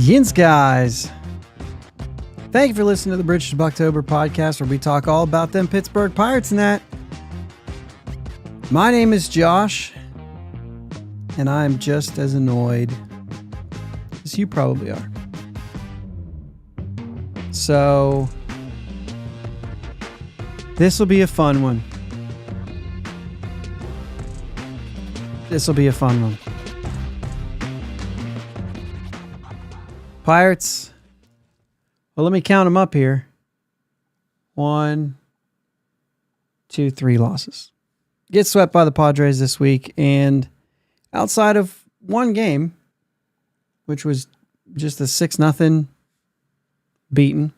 Yins, guys. Thank you for listening to the Bridge to Buctober podcast, where we talk all about them Pittsburgh Pirates and that. My name is Josh, and I'm just as annoyed as you probably are. So, this will be a fun one. Pirates. Well, let me count them up here. 1, 2, 3 losses. Get swept by the Padres this week, and outside of one game, which was just a 6-0 beaten,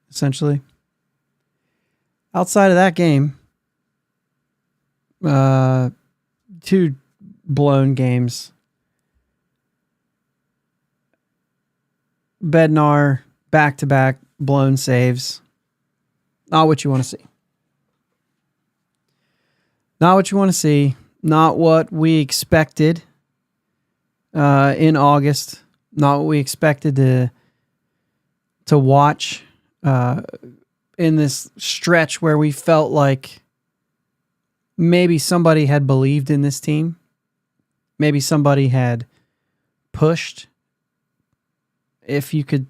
essentially. Outside of that game, 2 blown games. Bednar, back-to-back blown saves. Not what you want to see. Not what you want to see. Not what we expected in August. Not what we expected to watch in this stretch where we felt like maybe somebody had believed in this team. Maybe somebody had pushed. If you could,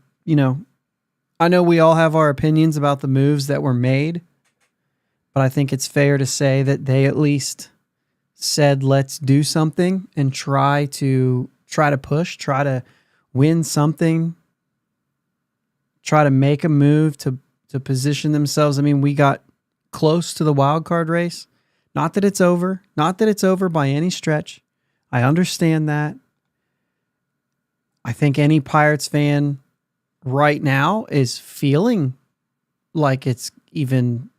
I know we all have our opinions about the moves that were made, but I think it's fair to say that they at least said, let's do something and try to push, try to win something, try to make a move to position themselves. I mean, we got close to the wild card race. Not that it's over by any stretch. I understand that. I think any Pirates fan right now is feeling like it's even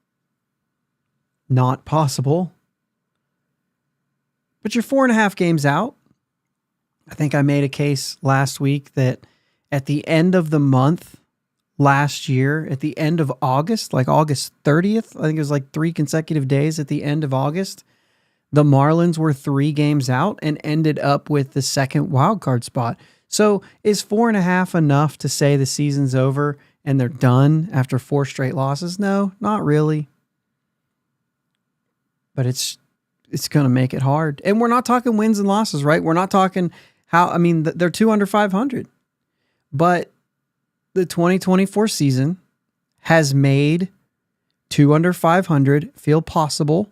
not possible. But you're 4.5 games out. I think I made a case last week that at the end of the month last year, at the end of August, like August 30th, I think it was like 3 consecutive days at the end of August, the Marlins were 3 games out and ended up with the second wild card spot. So is 4.5 enough to say the season's over and they're done after 4 straight losses? No, not really. But it's going to make it hard. And we're not talking wins and losses, right? We're not talking they're 2 under 500. But the 2024 season has made 2 under 500 feel possible.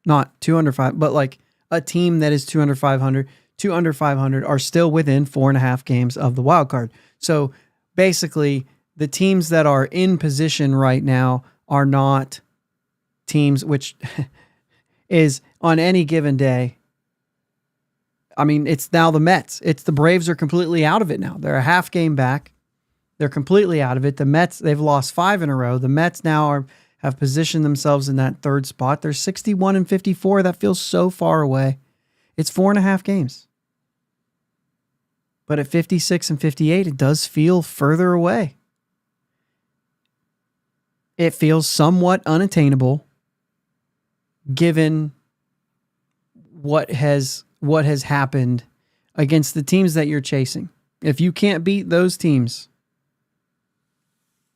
Not 2 under 5, but like a team that is 2 under 500. 2 under 500 are still within 4.5 games of the wild card. So basically, the teams that are in position right now are not teams which is on any given day. I mean, it's now the Mets. It's the Braves are completely out of it now. They're a half game back. They're completely out of it. The Mets, they've lost 5 in a row. The Mets now have positioned themselves in that 3rd spot. They're 61 and 54. That feels so far away. It's 4.5 games. But at 56 and 58, it does feel further away. It feels somewhat unattainable given what has happened against the teams that you're chasing. If you can't beat those teams,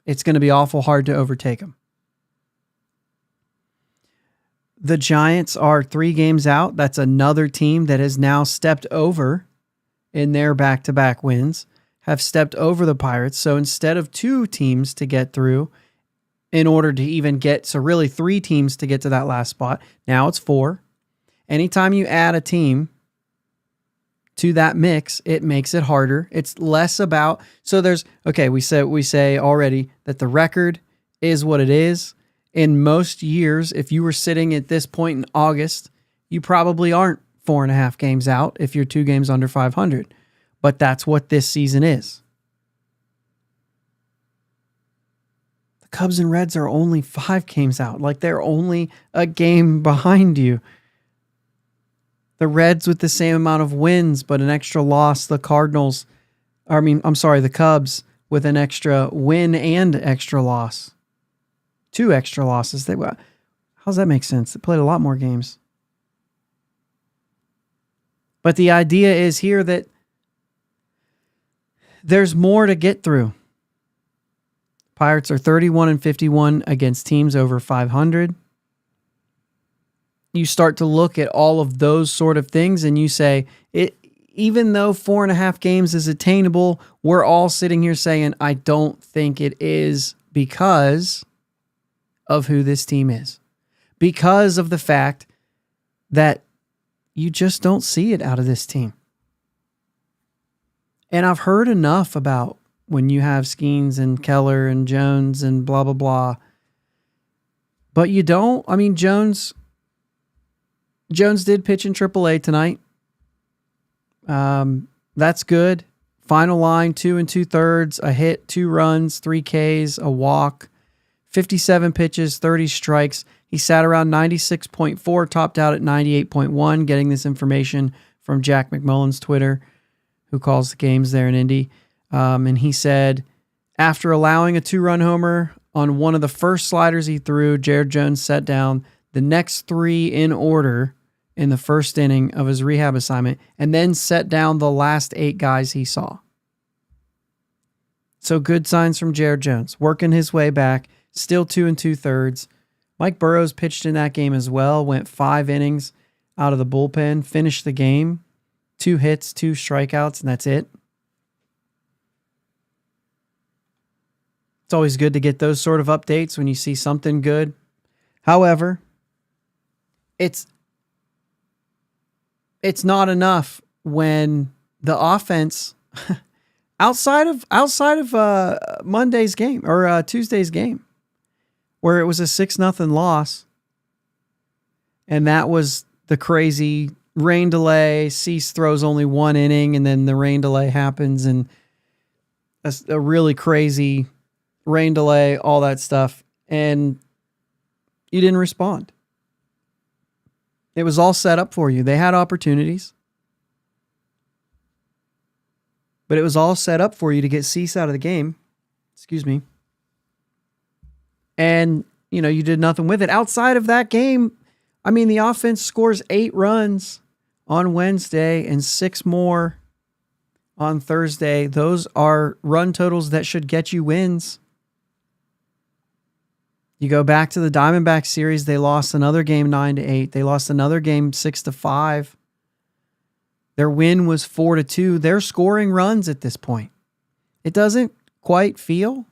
it's going to be awful hard to overtake them. The Giants are 3 games out. That's another team that has now stepped over in their back-to-back wins, have stepped over the Pirates. So instead of 2 teams to get through in order to even get, so really 3 teams to get to that last spot, now it's 4. Anytime you add a team to that mix, it makes it harder. It's less about, so there's, okay, we say already that the record is what it is. In most years, if you were sitting at this point in August, you probably aren't 4.5 games out if you're 2 games under 500. But that's what this season is. The Cubs and Reds are only 5 games out. Like, they're only a game behind you. The Reds with the same amount of wins, but an extra loss. The Cubs with an extra win and extra loss. 2 extra losses. How does that make sense? They played a lot more games. But the idea is here that There's more to get through. Pirates are 31-51 against teams over 500. You start to look at all of those sort of things and you say, even though 4.5 games is attainable, we're all sitting here saying, I don't think it is because of who this team is. Because of the fact that you just don't see it out of this team. And I've heard enough about when you have Skeens and Keller and Jones and blah, blah, blah. But you don't. I mean, Jones did pitch in AAA tonight. That's good. Final line, 2 2/3, a hit, 2 runs, 3 Ks, a walk, 57 pitches, 30 strikes. He sat around 96.4, topped out at 98.1, getting this information from Jack McMullen's Twitter, who calls the games there in Indy. And he said, after allowing a 2-run homer on one of the first sliders he threw, Jared Jones set down the next 3 in order in the first inning of his rehab assignment, and then set down the last 8 guys he saw. So good signs from Jared Jones, working his way back, still 2 2/3. Mike Burrows pitched in that game as well, went 5 innings out of the bullpen, finished the game, 2 hits, 2 strikeouts, and that's it. It's always good to get those sort of updates when you see something good. However, it's not enough when the offense outside of Monday's game or Tuesday's game, where it was a 6-0 loss, and that was the crazy rain delay. Cease throws only 1 inning, and then the rain delay happens, and a really crazy rain delay, all that stuff, and you didn't respond. It was all set up for you. They had opportunities, but it was all set up for you to get Cease out of the game. Excuse me. And, you did nothing with it. Outside of that game, I mean, the offense scores 8 runs on Wednesday and 6 more on Thursday. Those are run totals that should get you wins. You go back to the Diamondback series, they lost another game 9-8. They lost another game 6-5. Their win was 4-2. They're scoring runs at this point. It doesn't quite feel.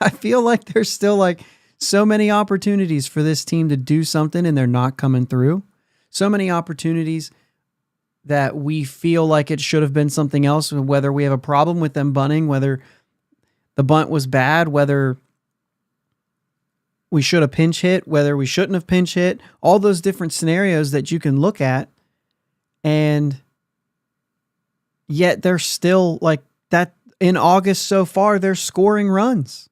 I feel like there's still so many opportunities for this team to do something and they're not coming through. So many opportunities that we feel like it should have been something else, whether we have a problem with them bunting, whether the bunt was bad, whether we should have pinch hit, whether we shouldn't have pinch hit, all those different scenarios that you can look at. And yet they're still like that in August so far, they're scoring runs.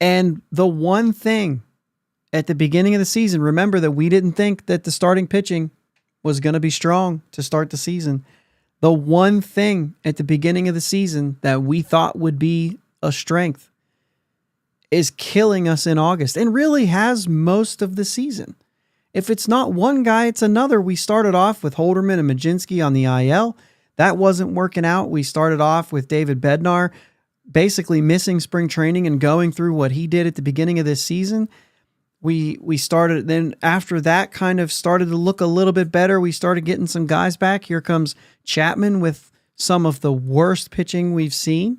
And the one thing at the beginning of the season, remember that we didn't think that the starting pitching was going to be strong to start the season. The one thing at the beginning of the season that we thought would be a strength is killing us in August and really has most of the season. If it's not one guy, it's another. We started off with Holderman and Majinski on the IL. That wasn't working out. We started off with David Bednar basically missing spring training and going through what he did at the beginning of this season. We started, then after that kind of started to look a little bit better, we started getting some guys back. Here comes Chapman with some of the worst pitching we've seen.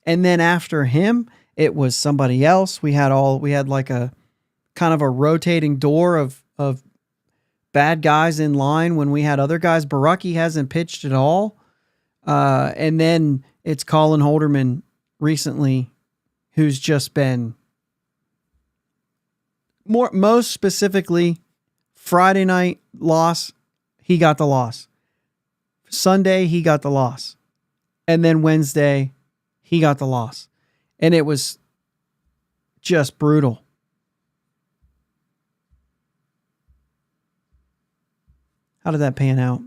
And then after him, it was somebody else. We had like a kind of a rotating door of bad guys in line when we had other guys. Baraki hasn't pitched at all. And then it's Colin Holderman recently, who's just been most specifically Friday night loss. He got the loss. Sunday, he got the loss. And then Wednesday, he got the loss. And it was just brutal. How did that pan out?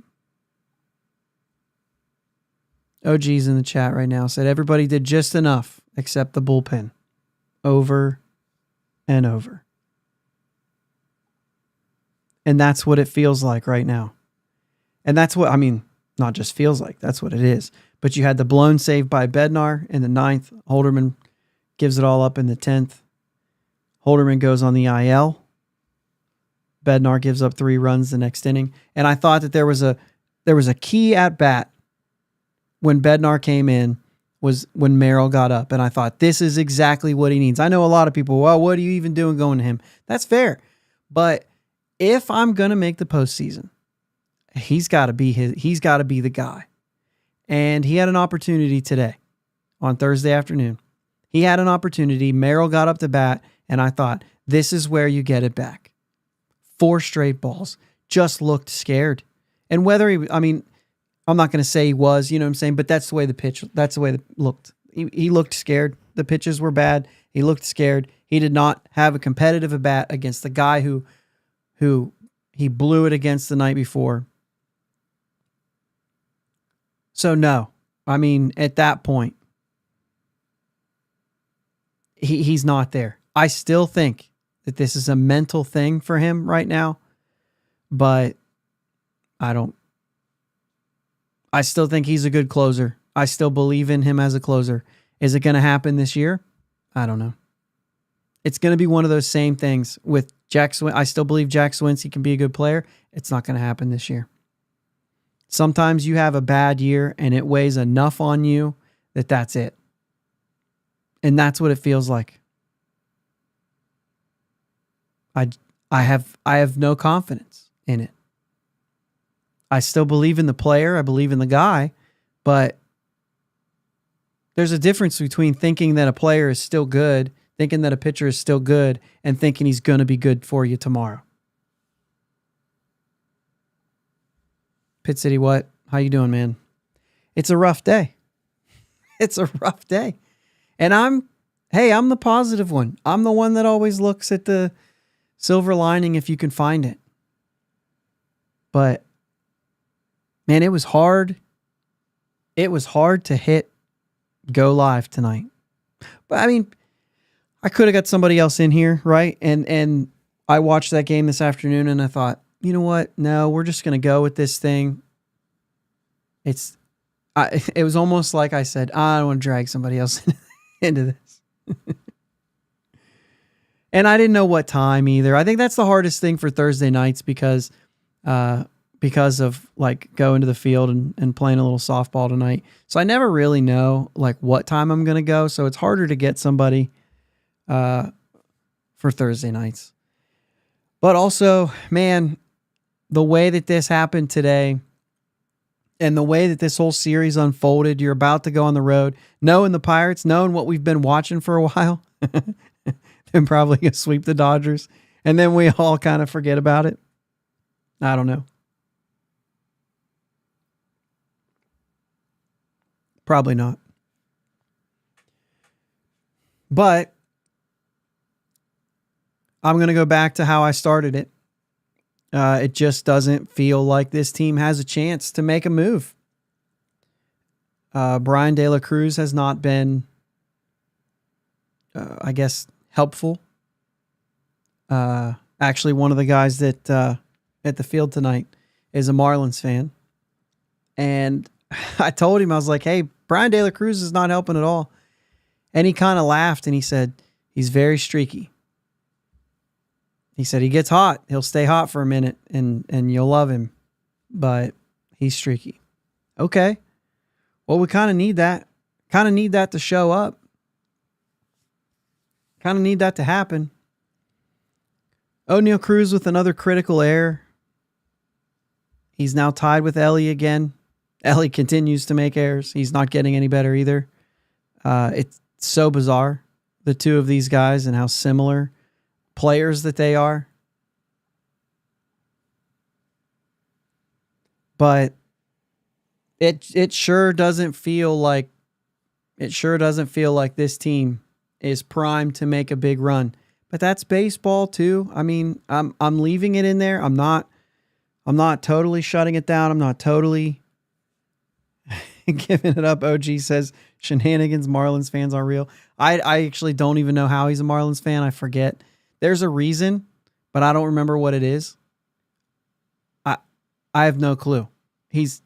OG's in the chat right now said everybody did just enough except the bullpen. Over and over. And that's what it feels like right now. And that's what, Not just feels like, that's what it is. But you had the blown save by Bednar in the 9th. Holderman gives it all up in the 10th. Holderman goes on the IL. Bednar gives up 3 runs the next inning. And I thought that there was a key at bat when Bednar came in, was when Merrill got up. And I thought, this is exactly what he needs. I know a lot of people, well, what are you even doing going to him? That's fair. But if I'm going to make the postseason, he's got to be the guy. And he had an opportunity today on Thursday afternoon. He had an opportunity. Merrill got up to bat, and I thought, this is where you get it back. 4 straight balls. Just looked scared. And whether I'm not going to say he was, you know what I'm saying, but that's the way it looked. He looked scared. The pitches were bad. He looked scared. He did not have a competitive at bat against the guy who he blew it against the night before. So no, at that point, he's not there. I still think that this is a mental thing for him right now, but I still think he's a good closer. I still believe in him as a closer. Is it going to happen this year? I don't know. It's going to be one of those same things with Jack Swin. I still believe Jack Swinsky can be a good player. It's not going to happen this year. Sometimes you have a bad year and it weighs enough on you that that's it. And that's what it feels like. I have no confidence in it. I still believe in the player. I believe in the guy, but there's a difference between thinking that a player is still good, thinking that a pitcher is still good, and thinking he's going to be good for you tomorrow. Pit City, what? How you doing, man? It's a rough day. It's a rough day. And I'm the positive one. I'm the one that always looks at the silver lining if you can find it. But, man, it was hard. It was hard to hit go live tonight. But, I could have got somebody else in here, right? And I watched that game this afternoon and I thought, you know what? No, we're just going to go with this thing. It was almost like I said, I don't want to drag somebody else into this. And I didn't know what time either. I think that's the hardest thing for Thursday nights because of like going to the field and playing a little softball tonight. So I never really know like what time I'm going to go. So it's harder to get somebody for Thursday nights. But also, man, the way that this happened today and the way that this whole series unfolded, you're about to go on the road, knowing the Pirates, knowing what we've been watching for a while, they're probably going to sweep the Dodgers. And then we all kind of forget about it. I don't know. Probably not. But I'm going to go back to how I started it. It just doesn't feel like this team has a chance to make a move. Brian De La Cruz has not been, helpful. Actually, one of the guys that at the field tonight is a Marlins fan. And I told him, I was like, hey, Brian De La Cruz is not helping at all. And he kind of laughed and he said, he's very streaky. He said he gets hot. He'll stay hot for a minute and you'll love him. But he's streaky. Okay. Well, we kind of need that. Kind of need that to show up. Kind of need that to happen. O'Neal Cruz with another critical error. He's now tied with Ellie again. Ellie continues to make errors. He's not getting any better either. It's so bizarre, the two of these guys and how similar players that they are. But it sure doesn't feel like this team is primed to make a big run. But that's baseball too. I'm leaving it in there. I'm not totally shutting it down. I'm not totally giving it up. OG says shenanigans Marlins fans are real. I actually don't even know how he's a Marlins fan. I forget. There's a reason, but I don't remember what it is. I have no clue. He's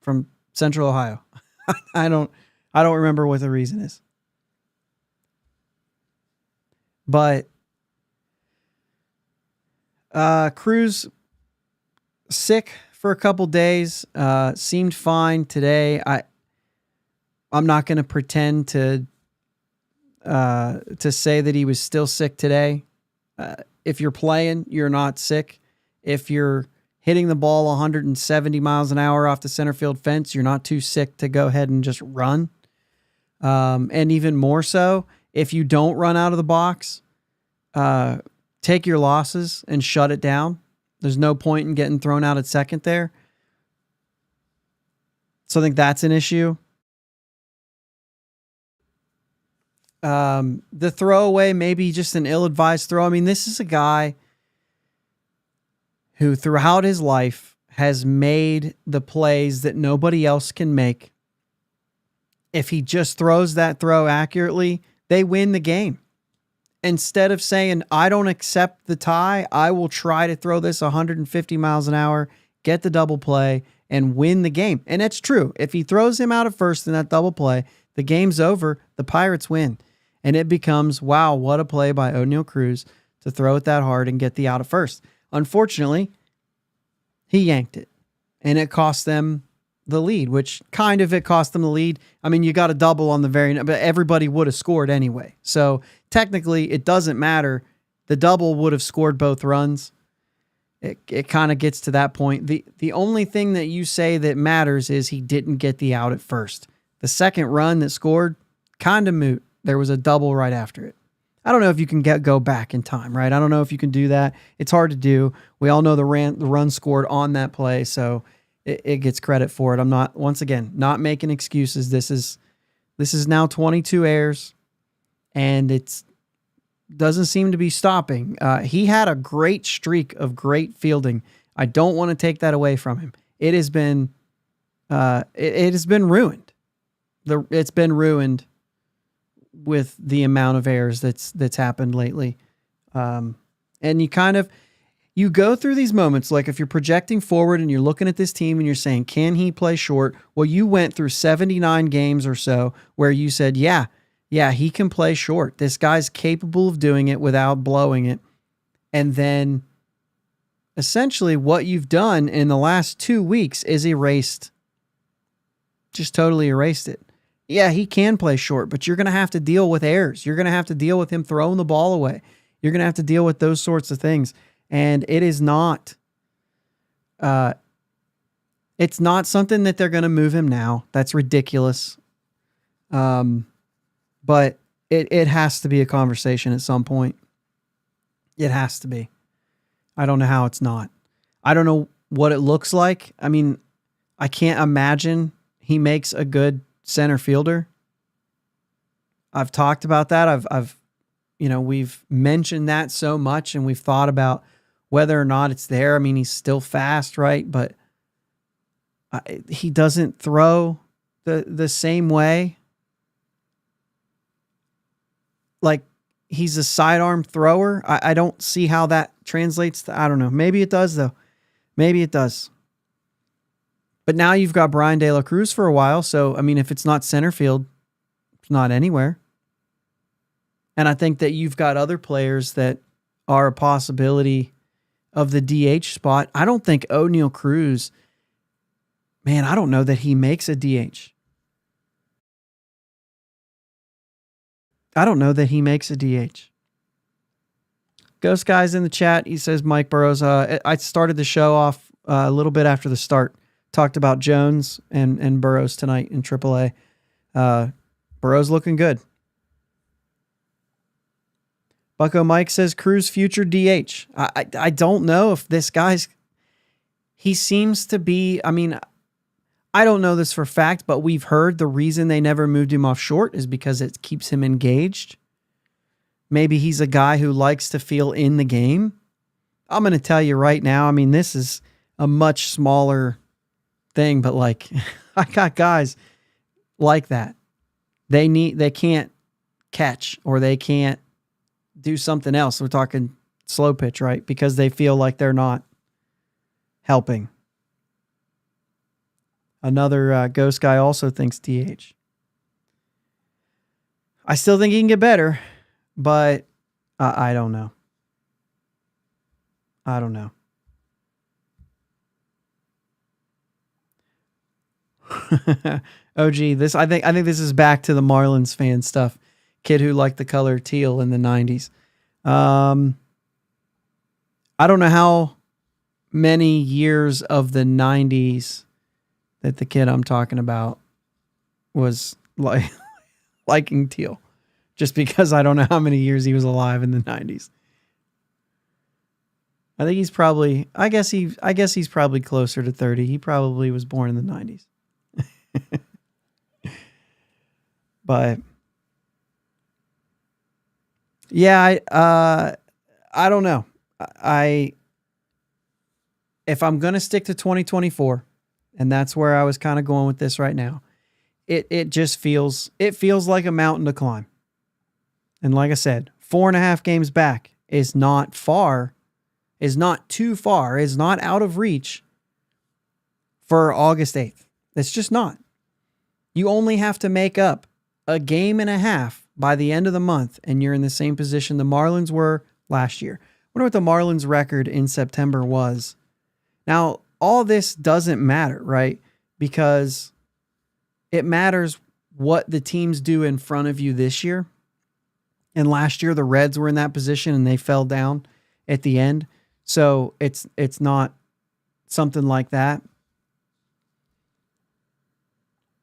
from Central Ohio. I don't remember what the reason is. But Cruz sick for a couple days, seemed fine today. I'm not going to pretend to say that he was still sick today. If you're playing, you're not sick. If you're hitting the ball 170 miles an hour off the center field fence, you're not too sick to go ahead and just run. And even more so, if you don't run out of the box, take your losses and shut it down. There's no point in getting thrown out at second there. So I think that's an issue. The throwaway, maybe just an ill-advised throw. I mean, this is a guy who throughout his life has made the plays that nobody else can make. If he just throws that throw accurately, they win the game. Instead of saying, I don't accept the tie, I will try to throw this 150 miles an hour, get the double play, and win the game. And it's true. If he throws him out of first in that double play, the game's over. The Pirates win. And it becomes, wow, what a play by O'Neal Cruz to throw it that hard and get the out of first. Unfortunately, he yanked it. And it cost them the lead, which kind of it cost them the lead. I mean, you got a double on the but everybody would have scored anyway. So technically, it doesn't matter. The double would have scored both runs. It kind of gets to that point. The only thing that you say that matters is he didn't get the out at first. The second run that scored, kind of moot. There was a double right after it. I don't know if you can go back in time, right? I don't know if you can do that. It's hard to do. We all know the run scored on that play, so it gets credit for it. I'm not, once again, not making excuses. This is now 22 errors, and it doesn't seem to be stopping. He had a great streak of great fielding. I don't want to take that away from him. It has been ruined. It's been ruined with the amount of errors that's happened lately. And you go through these moments, like if you're projecting forward and you're looking at this team and you're saying, can he play short? Well, you went through 79 games or so where you said, yeah, he can play short. This guy's capable of doing it without blowing it. And then essentially what you've done in the last 2 weeks is just totally erased it. Yeah, he can play short, but you're going to have to deal with errors. You're going to have to deal with him throwing the ball away. You're going to have to deal with those sorts of things. And it is not, it's not something that they're going to move him now. That's ridiculous. But it has to be a conversation at some point. It has to be. I don't know how it's not. I don't know what it looks like. I mean, I can't imagine he makes a good center fielder. I've talked about that. We've mentioned that so much, and we've thought about whether or not it's there. I mean, he's still fast, right? But he doesn't throw the same way. Like, he's a sidearm thrower. I don't see how that translates to, I don't know. Maybe it does, though. Maybe it does. But now you've got Brian De La Cruz for a while. So, I mean, if it's not center field, it's not anywhere. And I think that you've got other players that are a possibility of the DH spot. I don't think O'Neal Cruz, man, I don't know that he makes a DH. I don't know that he makes a DH. Ghost Guy's in the chat. He says, Mike Burrows, I started the show off a little bit after the start. Talked about Jones and Burrows tonight in AAA. Burrows looking good. Bucko Mike says Cruz future DH. I don't know if this guy's... He seems to be... I mean, I don't know this for a fact, but we've heard the reason they never moved him off short is because it keeps him engaged. Maybe he's a guy who likes to feel in the game. I'm going to tell you right now, I mean, this is a much smaller thing, but like, I got guys like that. They can't catch, or they can't do something else. We're talking slow pitch, right? Because they feel like they're not helping. Another ghost guy also thinks DH. I still think he can get better, but I don't know. I don't know. Oh, gee, I think this is back to the Marlins fan stuff. Kid who liked the color teal in the 90s. I don't know how many years of the 90s that the kid I'm talking about was liking teal, just because I don't know how many years he was alive in the 90s. I think he's probably, I guess he's probably closer to 30. He probably was born in the 90s. But yeah, I don't know. If I'm going to stick to 2024, and that's where I was kind of going with this right now, it just feels like a mountain to climb. And like I said, 4.5 games back is not too far, is not out of reach for August 8th. It's just not. You only have to make up a game and a half by the end of the month, and you're in the same position the Marlins were last year. I wonder what the Marlins record in September was. Now, all this doesn't matter, right? Because it matters what the teams do in front of you this year. And last year, the Reds were in that position and they fell down at the end. So it's not something like that.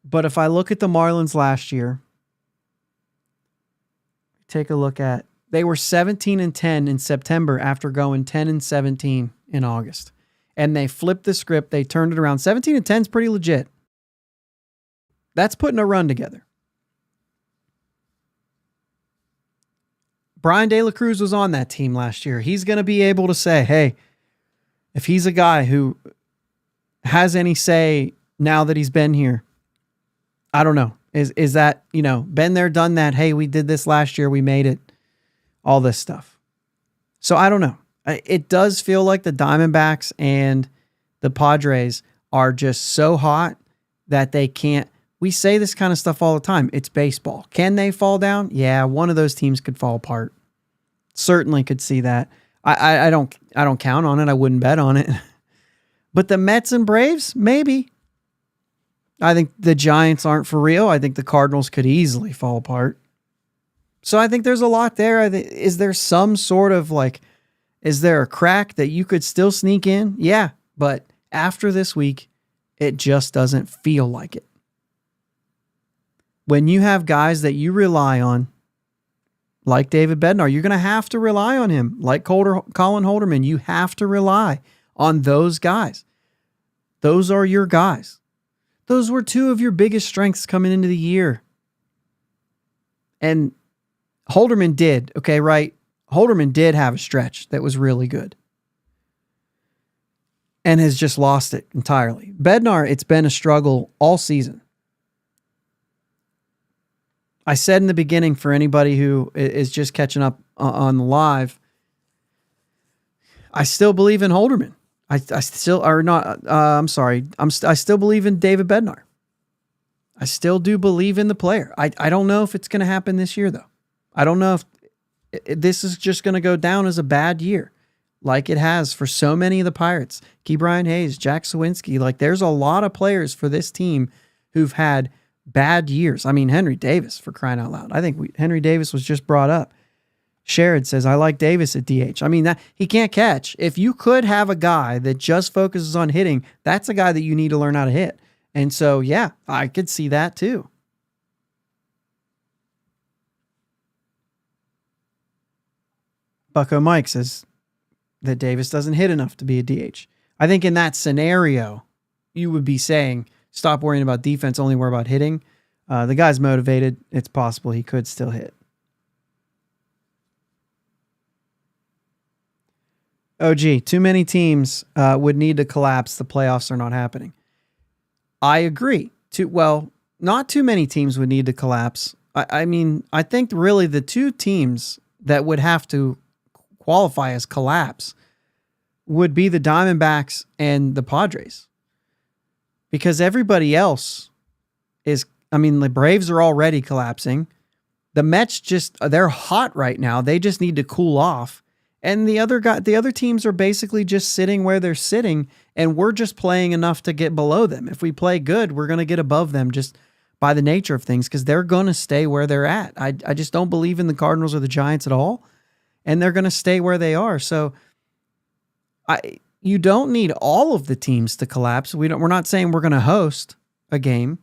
But if I look at the Marlins last year, take a look at, they were 17-10 in September after going 10-17 in August. And they flipped the script. They turned it around. 17-10 is pretty legit. That's putting a run together. Brian De La Cruz was on that team last year. He's going to be able to say, hey, if he's a guy who has any say now that he's been here, I don't know. Is that, been there, done that? Hey, we did this last year. We made it. All this stuff. So I don't know. It does feel like the Diamondbacks and the Padres are just so hot that they can't. We say this kind of stuff all the time. It's baseball. Can they fall down? Yeah, one of those teams could fall apart. Certainly could see that. I don't count on it. I wouldn't bet on it. But the Mets and Braves, maybe. I think the Giants aren't for real. I think the Cardinals could easily fall apart. So I think there's a lot there. Is there some sort of is there a crack that you could still sneak in? Yeah, but after this week, it just doesn't feel like it. When you have guys that you rely on, like David Bednar, you're going to have to rely on him. Like Colin Holderman, you have to rely on those guys. Those are your guys. Those were two of your biggest strengths coming into the year. And Holderman did, okay, right? Holderman did have a stretch that was really good. And has just lost it entirely. Bednar, it's been a struggle all season. I said in the beginning, for anybody who is just catching up on the live, I still believe in Holderman. I still believe in David Bednar. I still do believe in the player. I don't know if it's going to happen this year, though. I don't know if this is just going to go down as a bad year, like it has for so many of the Pirates. Ke'Bryan Hayes, Jack Sawinski. There's a lot of players for this team who've had bad years. I mean, Henry Davis, for crying out loud. I think Henry Davis was just brought up. Sherrod says, I like Davis at DH. I mean, that he can't catch. If you could have a guy that just focuses on hitting, that's a guy that you need to learn how to hit. And so, yeah, I could see that too. Bucko Mike says that Davis doesn't hit enough to be a DH. I think in that scenario, you would be saying, stop worrying about defense, only worry about hitting. The guy's motivated. It's possible he could still hit. Oh, gee, too many teams would need to collapse. The playoffs are not happening. I agree. Not too many teams would need to collapse. I mean, I think really the two teams that would have to qualify as collapse would be the Diamondbacks and the Padres. because everybody else is, I mean, the Braves are already collapsing. The Mets they're hot right now. They just need to cool off. And the other teams are basically just sitting where they're sitting, and we're just playing enough to get below them. If we play good, we're going to get above them just by the nature of things, because they're going to stay where they're at. I just don't believe in the Cardinals or the Giants at all, and they're going to stay where they are. So you don't need all of the teams to collapse. We're not saying we're going to host a game,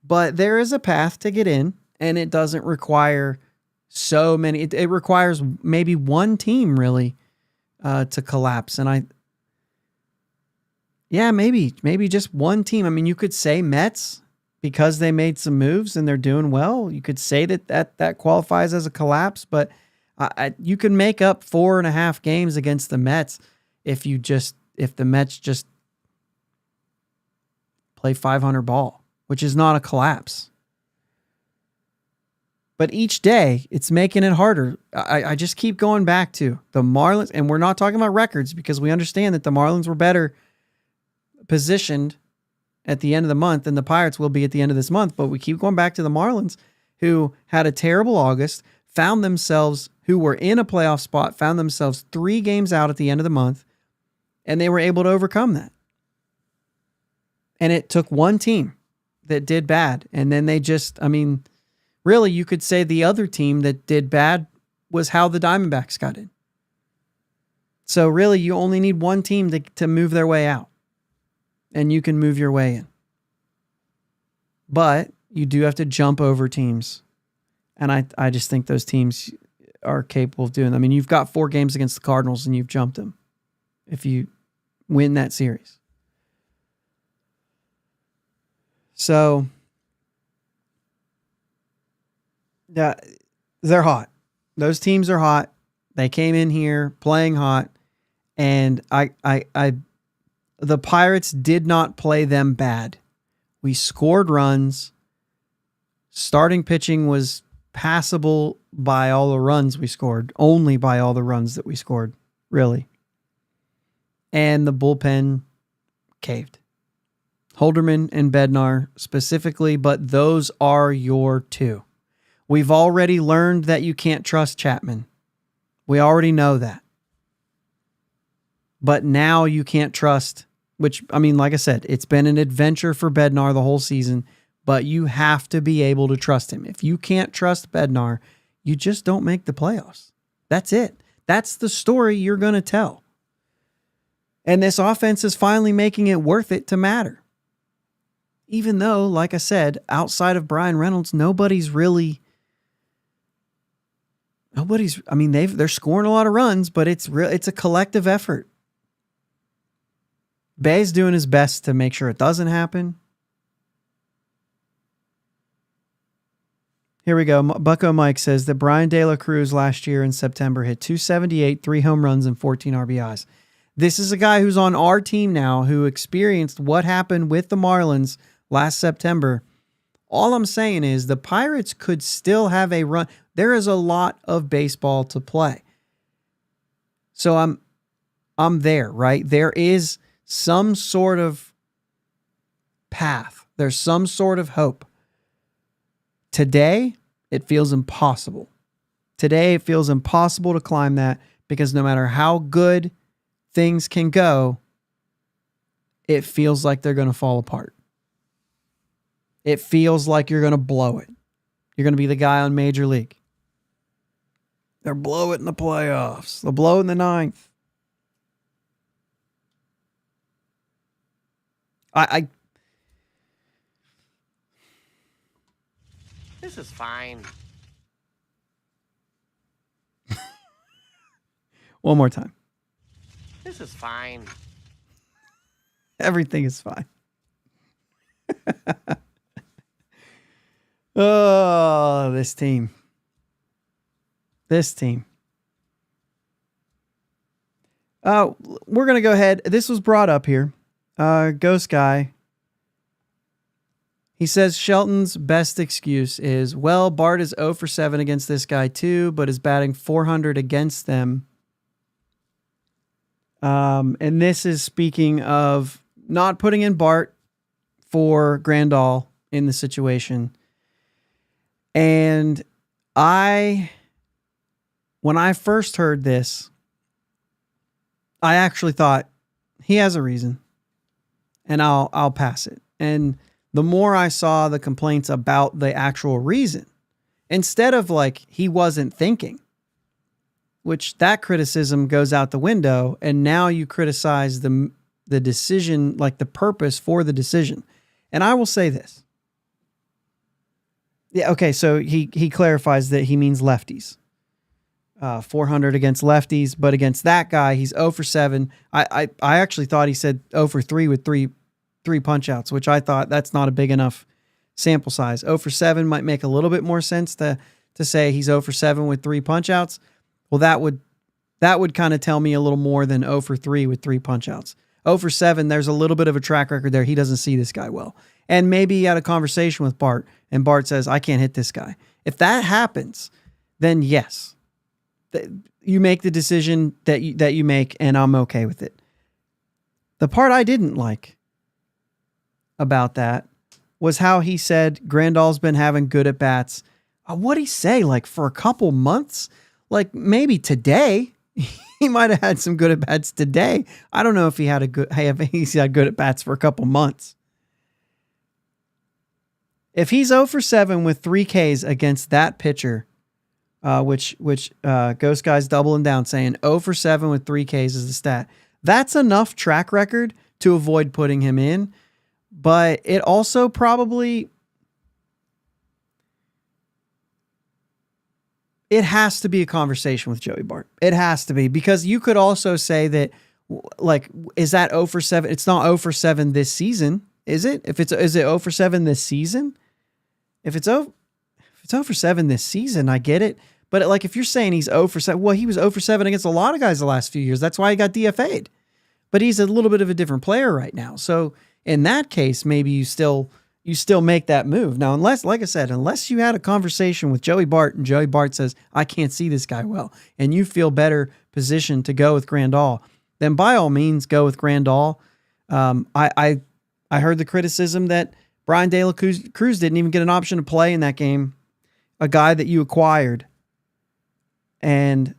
but there is a path to get in, and it doesn't require so many. It requires maybe one team really to collapse. And maybe just one team. I mean, you could say Mets, because they made some moves and they're doing well. You could say that qualifies as a collapse, but you can make up 4.5 games against the Mets if the Mets just play 500 ball, which is not a collapse. But each day, it's making it harder. I just keep going back to the Marlins, and we're not talking about records because we understand that the Marlins were better positioned at the end of the month than the Pirates will be at the end of this month. But we keep going back to the Marlins, who had a terrible August, who were in a playoff spot, found themselves 3 games out at the end of the month, and they were able to overcome that. And it took one team that did bad, and then really, you could say the other team that did bad was how the Diamondbacks got in. So really, you only need one team to move their way out, and you can move your way in. But you do have to jump over teams, and I just think those teams are capable of doing that. I mean, you've got 4 games against the Cardinals, and you've jumped them if you win that series. So yeah, they're hot. Those teams are hot. They came in here playing hot, and the Pirates did not play them bad. We scored runs. Starting pitching was passable by all the runs we scored, only by all the runs that we scored, really. And the bullpen caved. Holderman and Bednar specifically, but those are your 2. We've already learned that you can't trust Chapman. We already know that. But now you can't trust, which, I mean, like I said, it's been an adventure for Bednar the whole season, but you have to be able to trust him. If you can't trust Bednar, you just don't make the playoffs. That's it. That's the story you're going to tell. And this offense is finally making it worth it to matter. Even though, like I said, outside of Brian Reynolds, they're scoring a lot of runs, but it's a collective effort. Bay's doing his best to make sure it doesn't happen. Here we go. Bucko Mike says that Brian De La Cruz last year in September hit .278, 3 home runs, and 14 RBIs. This is a guy who's on our team now who experienced what happened with the Marlins last September. All I'm saying is the Pirates could still have a run. There is a lot of baseball to play. So I'm there, right? There is some sort of path. There's some sort of hope. Today, it feels impossible. Today, it feels impossible to climb that because no matter how good things can go, it feels like they're going to fall apart. It feels like you're going to blow it. You're going to be the guy on Major League. They'll blow it in the playoffs. They'll blow it in the 9th. This is fine. One more time. This is fine. Everything is fine. Oh, this team. We're going to go ahead. This was brought up here. Ghost Guy. He says Shelton's best excuse is, well, Bart is 0 for 7 against this guy too, but is batting .400 against them. And this is speaking of not putting in Bart for Grandal in the situation. And when I first heard this, I actually thought he has a reason and I'll pass it. And the more I saw the complaints about the actual reason, instead of like he wasn't thinking, which that criticism goes out the window, and now you criticize the decision, like the purpose for the decision. And I will say this. Yeah, okay, so he clarifies that he means lefties. 400 against lefties, but against that guy, he's 0 for 7. I actually thought he said 0 for 3 with three punch outs, which I thought that's not a big enough sample size. 0 for 7 might make a little bit more sense to say he's 0 for 7 with 3 punch outs. Well, that would kind of tell me a little more than 0 for 3 with 3 punch outs. 0 for 7, there's a little bit of a track record there. He doesn't see this guy well. And maybe he had a conversation with Bart, and Bart says, I can't hit this guy. If that happens, then yes, you make the decision that you make, and I'm okay with it. The part I didn't like about that was how he said Grandal's been having good at bats. What'd he say? Like for a couple months? Like maybe today he might have had some good at bats today. I don't know if he's had good at bats for a couple months. If he's 0 for 7 with 3 Ks against that pitcher, which Ghost Guy's doubling down saying 0 for 7 with 3 Ks is the stat. That's enough track record to avoid putting him in, but it also probably, it has to be a conversation with Joey Bart. It has to be, because you could also say that, like, is that 0 for 7? It's not 0 for 7 this season, is it? Is it 0 for 7 this season? If it's 0 for 7 this season, I get it. But like, if you're saying he's 0 for 7, well, he was 0 for 7 against a lot of guys the last few years. That's why he got DFA'd. But he's a little bit of a different player right now. So in that case, maybe you still make that move. Now, unless, like I said, unless you had a conversation with Joey Bart and Joey Bart says, I can't see this guy well, and you feel better positioned to go with Grandal, then by all means go with Grandal. I heard the criticism that Brian De La Cruz didn't even get an option to play in that game, a guy that you acquired. And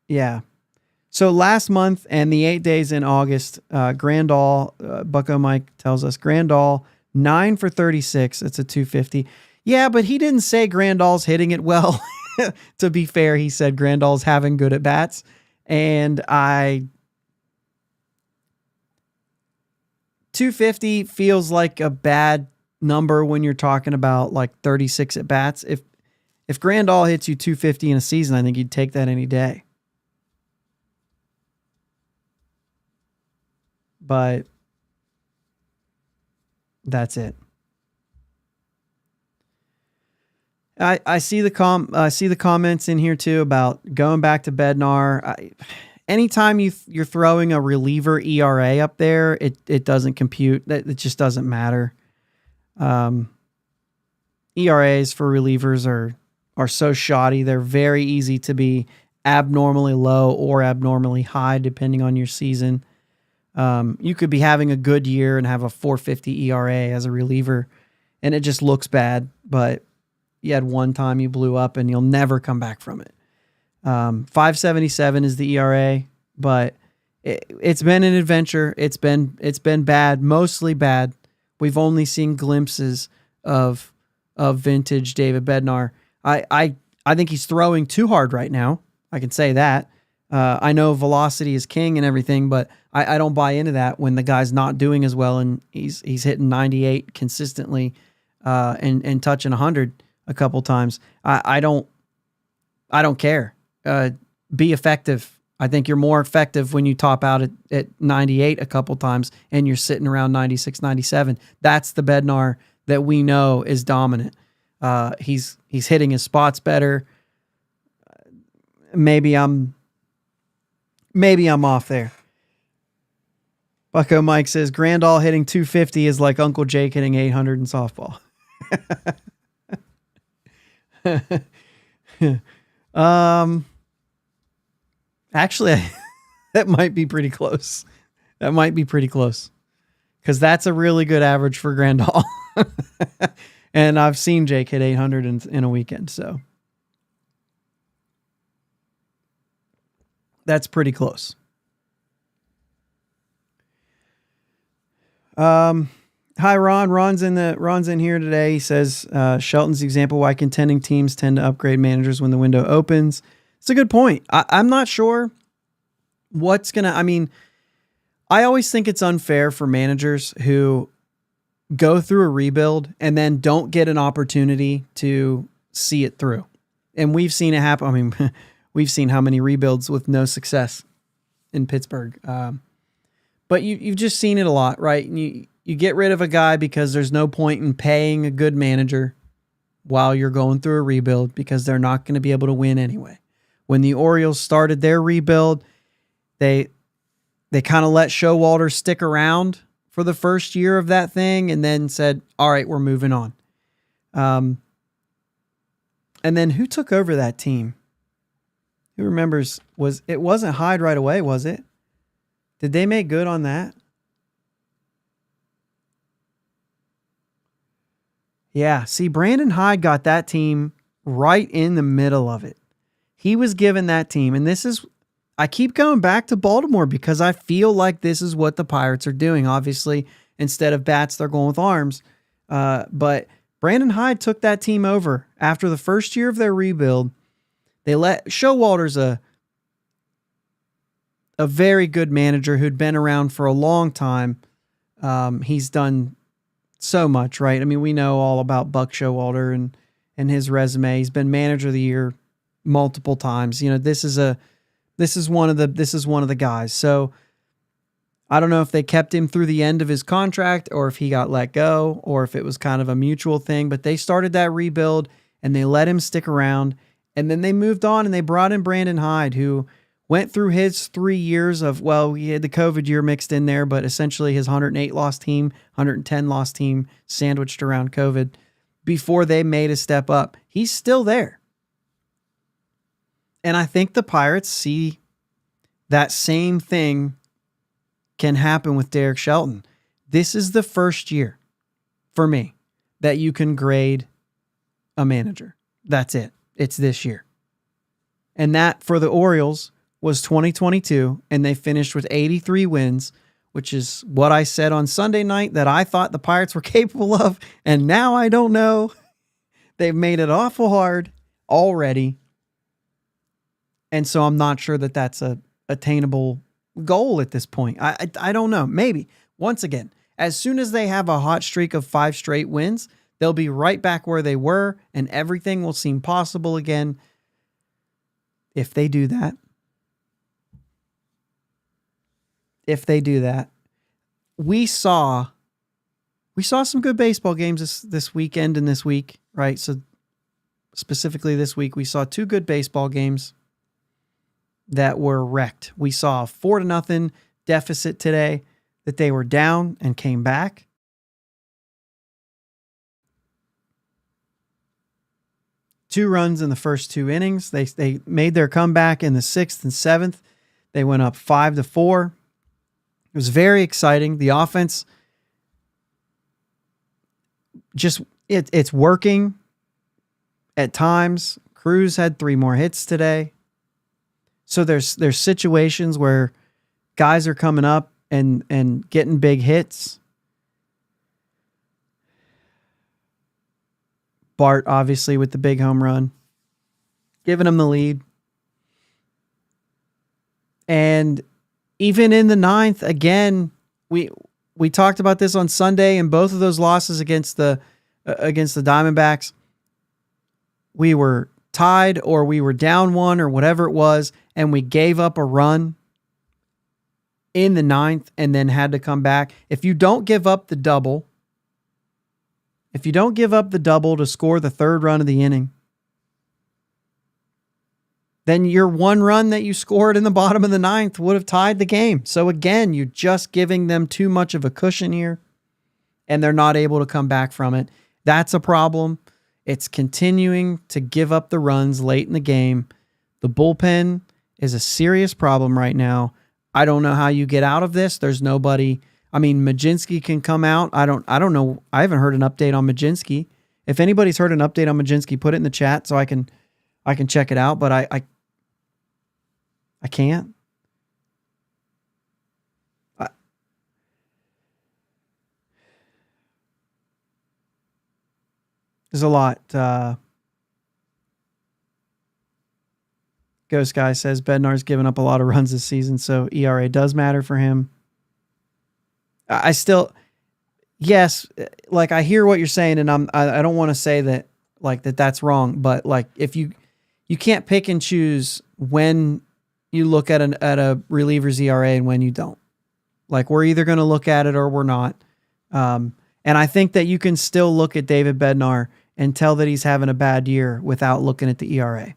yeah. So last month and the 8 days in August, Grandal, Bucko Mike tells us, Grandal, 9 for 36. It's a 250. Yeah, but he didn't say Grandal's hitting it well. To be fair, he said Grandal's having good at bats. And 250 feels like a bad number when you're talking about like 36 at bats. If Grandal hits you 250 in a season, I think you'd take that any day. But that's it. I see the comments in here too about going back to Bednar. Anytime you're throwing a reliever ERA up there, it doesn't compute. It just doesn't matter. ERAs for relievers are so shoddy. They're very easy to be abnormally low or abnormally high depending on your season. You could be having a good year and have a 4.50 ERA as a reliever, and it just looks bad, but you had one time you blew up and you'll never come back from it. 5.77 is the ERA, but it's been an adventure. It's been bad, mostly bad. We've only seen glimpses of vintage David Bednar. I think he's throwing too hard right now. I can say that. I know velocity is king and everything, but I don't buy into that when the guy's not doing as well and he's hitting 98 consistently and touching 100 a couple times. I don't care. Be effective. I think you're more effective when you top out at 98 a couple times and you're sitting around 96, 97. That's the Bednar that we know is dominant. He's hitting his spots better. Maybe I'm off there. Bucko Mike says Grandal hitting 250 is like Uncle Jake hitting 800 in softball. Actually, that might be pretty close. because that's a really good average for Grandal. And I've seen Jake hit 800 in a weekend, so that's pretty close. Hi, Ron. Ron's in here today. He says Shelton's the example why contending teams tend to upgrade managers when the window opens. It's a good point. I'm not sure what's gonna. I mean, I always think it's unfair for managers who go through a rebuild and then don't get an opportunity to see it through. And we've seen it happen. I mean, we've seen how many rebuilds with no success in Pittsburgh. But you've just seen it a lot, right? And you get rid of a guy because there's no point in paying a good manager while you're going through a rebuild because they're not going to be able to win anyway. When the Orioles started their rebuild, they kind of let Showalter stick around for the first year of that thing and then said, all right, we're moving on. And then who took over that team? Who remembers? It wasn't Hyde right away, was it? Did they make good on that? Yeah, see, Brandon Hyde got that team right in the middle of it. He was given that team, and I keep going back to Baltimore because I feel like this is what the Pirates are doing. Obviously, instead of bats, they're going with arms. But Brandon Hyde took that team over after the first year of their rebuild. They let Showalter's a very good manager who'd been around for a long time. He's done so much, right? I mean, we know all about Buck Showalter and his resume. He's been manager of the year multiple times. You know, this is one of the guys. So I don't know if they kept him through the end of his contract or if he got let go or if it was kind of a mutual thing, but they started that rebuild and they let him stick around, and then they moved on and they brought in Brandon Hyde, who went through his 3 years of, well, he had the COVID year mixed in there, but essentially his 108 loss team, 110 loss team sandwiched around COVID before they made a step up. He's still there. And I think the Pirates see that same thing can happen with Derek Shelton. This is the first year for me that you can grade a manager. That's it. It's this year. And that for the Orioles was 2022, and they finished with 83 wins, which is what I said on Sunday night that I thought the Pirates were capable of, and now I don't know. They've made it awful hard already, and so I'm not sure that that's a attainable goal at this point. I don't know. Maybe. Once again, as soon as they have a hot streak of 5 straight wins, they'll be right back where they were, and everything will seem possible again. If they do that, we saw some good baseball games this weekend and this week, right? So specifically this week, we saw 2 good baseball games that were wrecked. We saw a 4-0 deficit today that they were down and came back. Two runs in the first 2 innings. They made their comeback in the 6th and 7th. They went up 5-4. It was very exciting. The offense it's working at times. Cruz had 3 more hits today. So there's situations where guys are coming up and getting big hits. Bart, obviously, with the big home run, giving him the lead. And even in the 9th, again, we talked about this on Sunday, and both of those losses against the Diamondbacks, we were tied or we were down 1 or whatever it was, and we gave up a run in the 9th and then had to come back. If you don't give up the double to score the 3rd run of the inning, then your 1 run that you scored in the bottom of the 9th would have tied the game. So again, you're just giving them too much of a cushion here, and they're not able to come back from it. That's a problem. It's continuing to give up the runs late in the game. The bullpen is a serious problem right now. I don't know how you get out of this. There's nobody. I mean, Majinski can come out. I don't know. I haven't heard an update on Majinski. If anybody's heard an update on Majinski, put it in the chat so I can check it out. But I can't. There's a lot. Ghost Guy says Bednar's given up a lot of runs this season, so ERA does matter for him. I still, yes, like I hear what you're saying, and I don't want to say that that's wrong, but like if you can't pick and choose when you look at a reliever's ERA and when you don't. Like we're either going to look at it or we're not. And I think that you can still look at David Bednar and tell that he's having a bad year without looking at the ERA.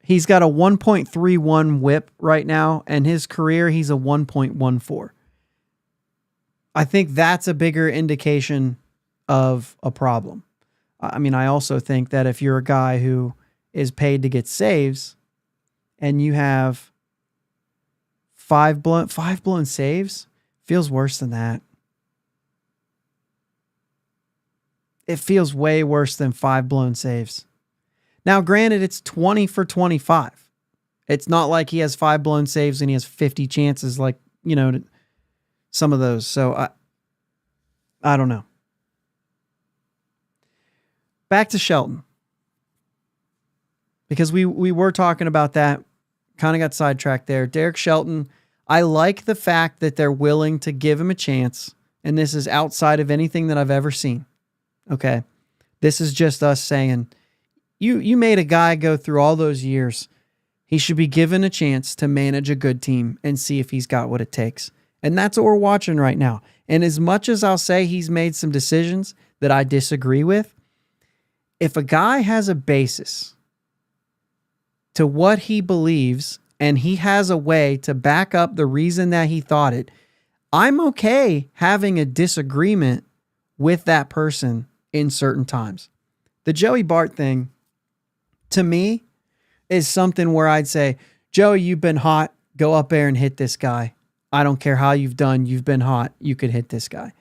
He's got a 1.31 whip right now, and his career, he's a 1.14. I think that's a bigger indication of a problem. I mean, I also think that if you're a guy who is paid to get saves and you have five blown saves, feels worse than that. It feels way worse than 5 blown saves. Now, granted, it's 20 for 25. It's not like he has 5 blown saves and he has 50 chances like, some of those. So I don't know. Back to Shelton. Because we were talking about that. Kind of got sidetracked there. Derek Shelton, I like the fact that they're willing to give him a chance. And this is outside of anything that I've ever seen. Okay. This is just us saying, you made a guy go through all those years. He should be given a chance to manage a good team and see if he's got what it takes. And that's what we're watching right now. And as much as I'll say he's made some decisions that I disagree with, if a guy has a basis to what he believes and he has a way to back up the reason that he thought it, I'm okay having a disagreement with that person in certain times. The Joey Bart thing, to me, is something where I'd say, Joey, you've been hot. Go up there and hit this guy. I don't care how you've done. You've been hot. You could hit this guy.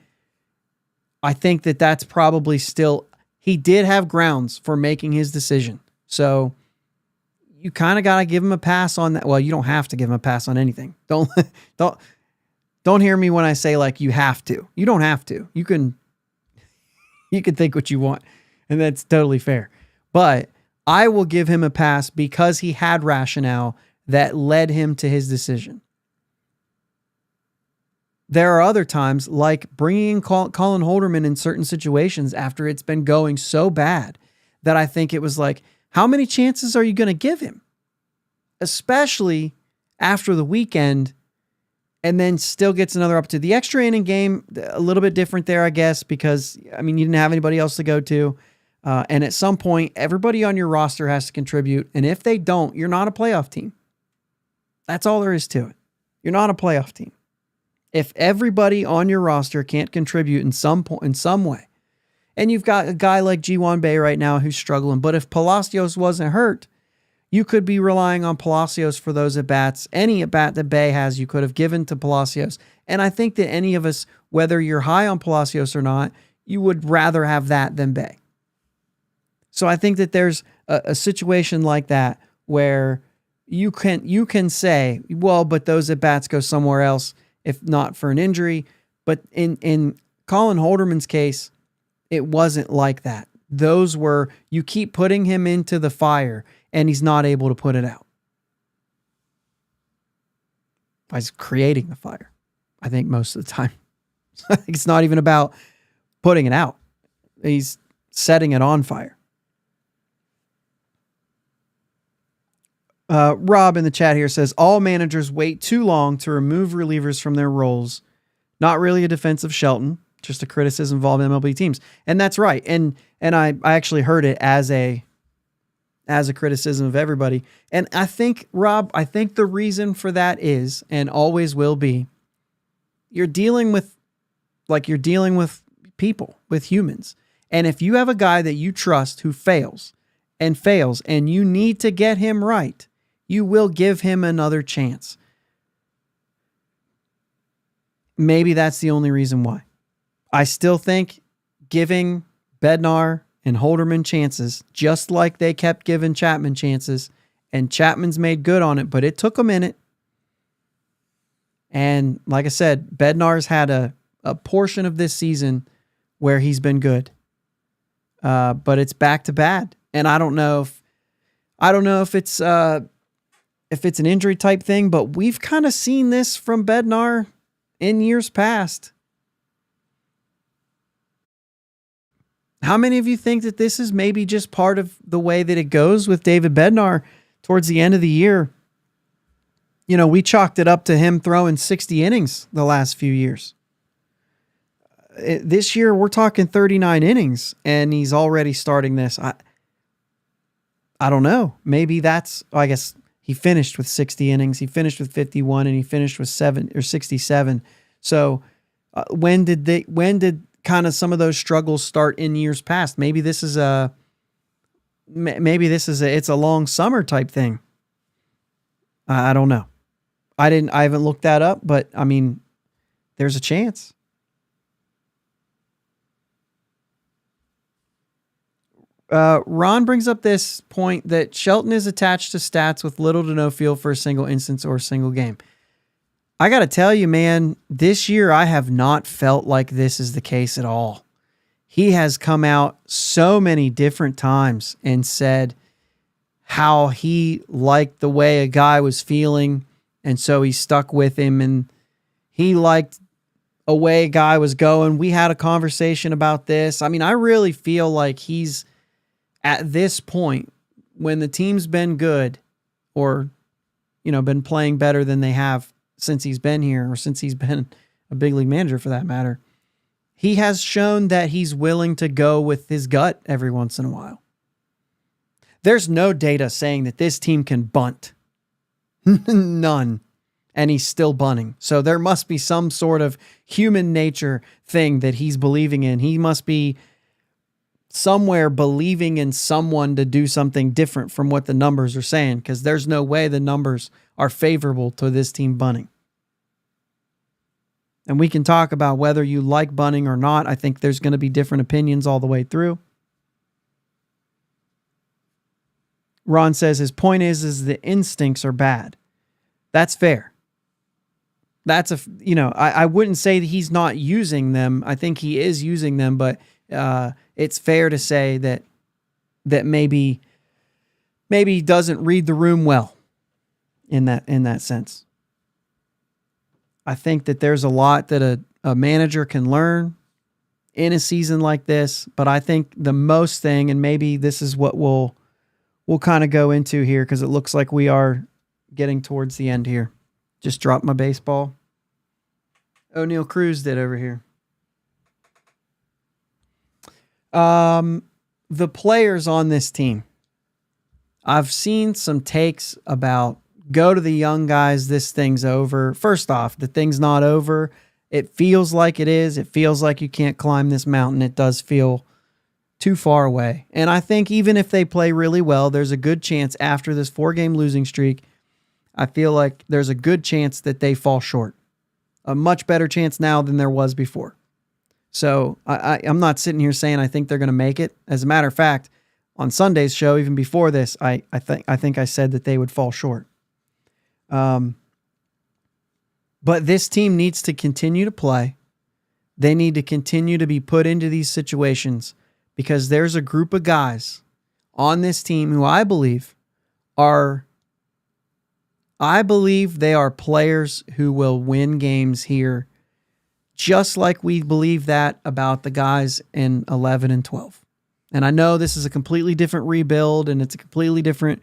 I think that that's probably still, he did have grounds for making his decision. So you kind of got to give him a pass on that. Well, you don't have to give him a pass on anything. Don't hear me when I say like you have to. You don't have to. You can think what you want, and that's totally fair. But I will give him a pass because he had rationale that led him to his decision. There are other times, like bringing in Colin Holderman in certain situations after it's been going so bad that I think it was like, how many chances are you going to give him? Especially after the weekend, and then still gets another opportunity. The extra inning game, a little bit different there, I guess, because, I mean, you didn't have anybody else to go to. And at some point, everybody on your roster has to contribute. And if they don't, you're not a playoff team. That's all there is to it. You're not a playoff team. If everybody on your roster can't contribute in some way, and you've got a guy like G1 Bay right now who's struggling, but if Palacios wasn't hurt, you could be relying on Palacios for those at-bats. Any at-bat that Bay has, you could have given to Palacios. And I think that any of us, whether you're high on Palacios or not, you would rather have that than Bay. So I think that there's a situation like that where you can say, well, but those at-bats go somewhere else if not for an injury. But in Colin Holderman's case, it wasn't like that. Those were, you keep putting him into the fire and he's not able to put it out. He's creating the fire, I think, most of the time. It's not even about putting it out. He's setting it on fire. Rob in the chat here says, all managers wait too long to remove relievers from their roles. Not really a defense of Shelton, just a criticism of all MLB teams. And that's right. And I actually heard it as a criticism of everybody. And I think, Rob, the reason for that is, and always will be, you're dealing with people, with humans. And if you have a guy that you trust who fails, and you need to get him right, You will give him another chance. Maybe that's the only reason why. I still think giving Bednar and Holderman chances, just like they kept giving Chapman chances, and Chapman's made good on it, but it took a minute. And like I said, Bednar's had a portion of this season where he's been good. But it's back to bad. And I don't know if it's an injury type thing, but we've kind of seen this from Bednar in years past. How many of you think that this is maybe just part of the way that it goes with David Bednar towards the end of the year? You know, we chalked it up to him throwing 60 innings the last few years. This year, we're talking 39 innings, and he's already starting this. I don't know. Maybe I guess he finished with 60 innings. He finished with 51, and he finished with 67. So when did kind of some of those struggles start in years past? Maybe this is it's a long summer type thing. I don't know. I haven't looked that up, but I mean, there's a chance. Ron brings up this point that Shelton is attached to stats with little to no feel for a single instance or a single game. I got to tell you, man, this year I have not felt like this is the case at all. He has come out so many different times and said how he liked the way a guy was feeling, and so he stuck with him, and he liked a way a guy was going. We had a conversation about this. I mean, I really feel like he's at this point when the team's been good or, you know, been playing better than they have since he's been here or since he's been a big league manager for that matter. He has shown that he's willing to go with his gut every once in a while. There's no data saying that this team can bunt. None. And he's still bunting. So there must be some sort of human nature thing that he's believing in. He must be somewhere believing in someone to do something different from what the numbers are saying, because there's no way the numbers are favorable to this team bunting. And we can talk about whether you like bunting or not. I think there's going to be different opinions all the way through. Ron says his point is the instincts are bad. That's fair. I wouldn't say that he's not using them. I think he is using them, but it's fair to say that maybe he doesn't read the room well in that sense. I think that there's a lot that a manager can learn in a season like this, but I think the most thing, and maybe this is what we'll kind of go into here because it looks like we are getting towards the end here. Just dropped my baseball. O'Neal Cruz did over here. The players on this team. I've seen some takes about go to the young guys, this thing's over. First off, the thing's not over. It feels like it is. It feels like you can't climb this mountain. It does feel too far away. And I think even if they play really well, there's a good chance after this 4-game losing streak, I feel like there's a good chance that they fall short. A much better chance now than there was before. So I'm not sitting here saying I think they're going to make it. As a matter of fact, on Sunday's show, even before this, I think I said that they would fall short. But this team needs to continue to play. They need to continue to be put into these situations because there's a group of guys on this team who I believe they are players who will win games here, just like we believe that about the guys in 11 and 12. And I know this is a completely different rebuild and it's a completely different...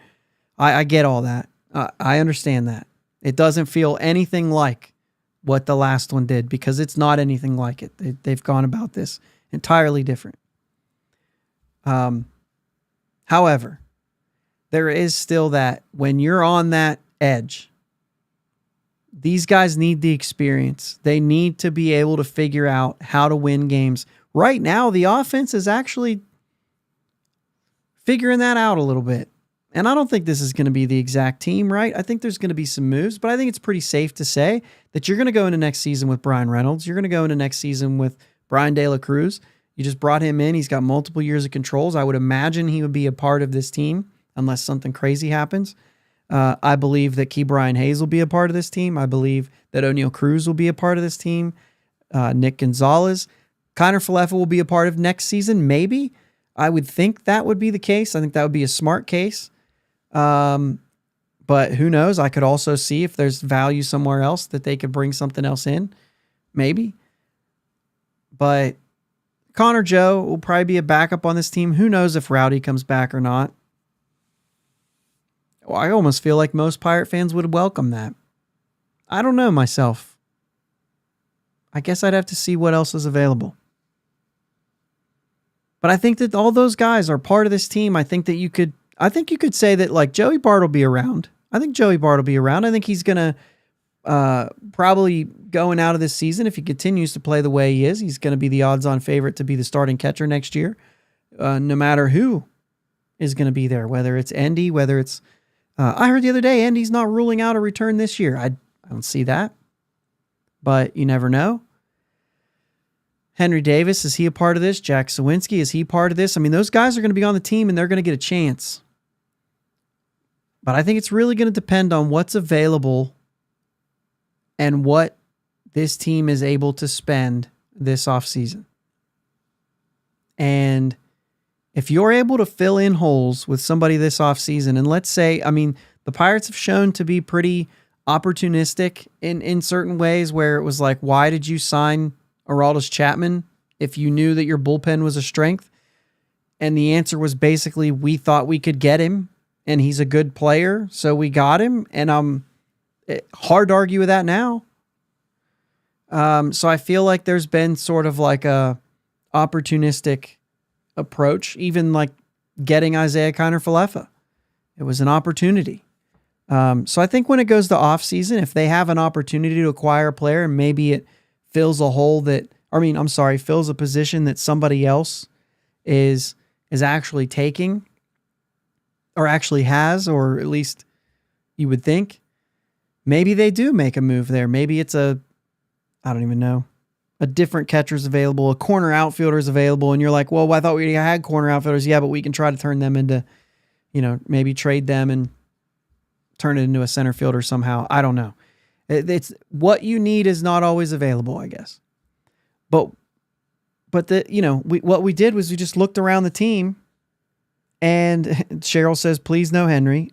I get all that. I understand that. It doesn't feel anything like what the last one did because it's not anything like it. They've gone about this entirely different. However, there is still that when you're on that edge, these guys need the experience. They need to be able to figure out how to win games. Right now, the offense is actually figuring that out a little bit. and I don't think this is going to be the exact team, right? I think there's going to be some moves, but I think it's pretty safe to say that you're going to go into next season with Brian Reynolds. You're going to go into next season with Brian De La Cruz. You just brought him in. He's got multiple years of controls. I would imagine he would be a part of this team unless something crazy happens. I believe that Key Brian Hayes will be a part of this team. I believe that O'Neal Cruz will be a part of this team. Nick Gonzalez. Kiner-Falefa will be a part of next season, maybe. I would think that would be the case. I think that would be a smart case. But who knows? I could also see if there's value somewhere else that they could bring something else in. Maybe. But Connor Joe will probably be a backup on this team. Who knows if Rowdy comes back or not? Well, I almost feel like most Pirate fans would welcome that. I don't know myself. I guess I'd have to see what else is available. But I think that all those guys are part of this team. I think you could say that like Joey Bart will be around. I think Joey Bart will be around. I think he's going to probably going out of this season, if he continues to play the way he is, he's going to be the odds-on favorite to be the starting catcher next year, no matter who is going to be there, whether it's Endy, whether it's... I heard the other day Endy's not ruling out a return this year. I don't see that, but you never know. Henry Davis, is he a part of this? Jack Sawinski, is he part of this? I mean, those guys are going to be on the team and they're going to get a chance. But I think it's really going to depend on what's available and what this team is able to spend this offseason. And if you're able to fill in holes with somebody this offseason, and let's say, I mean, the Pirates have shown to be pretty opportunistic in certain ways where it was like, why did you sign Aroldis Chapman if you knew that your bullpen was a strength? And the answer was basically, we thought we could get him and he's a good player, so we got him. And hard to argue with that now. So I feel like there's been sort of like a opportunistic approach, even like getting Isaiah Kiner-Falefa. It was an opportunity. So I think when it goes to off season, if they have an opportunity to acquire a player and maybe it fills a hole fills a position that somebody else is actually taking or actually has, or at least you would think, maybe they do make a move there. Maybe it's I don't even know, a different catcher's available, a corner outfielder is available, and you're like, well, I thought we had corner outfielders. Yeah, but we can try to turn them into, maybe trade them and turn it into a center fielder somehow. I don't know. It's what you need is not always available, I guess. But what we did was we just looked around the team, and Cheryl says, please no Henry.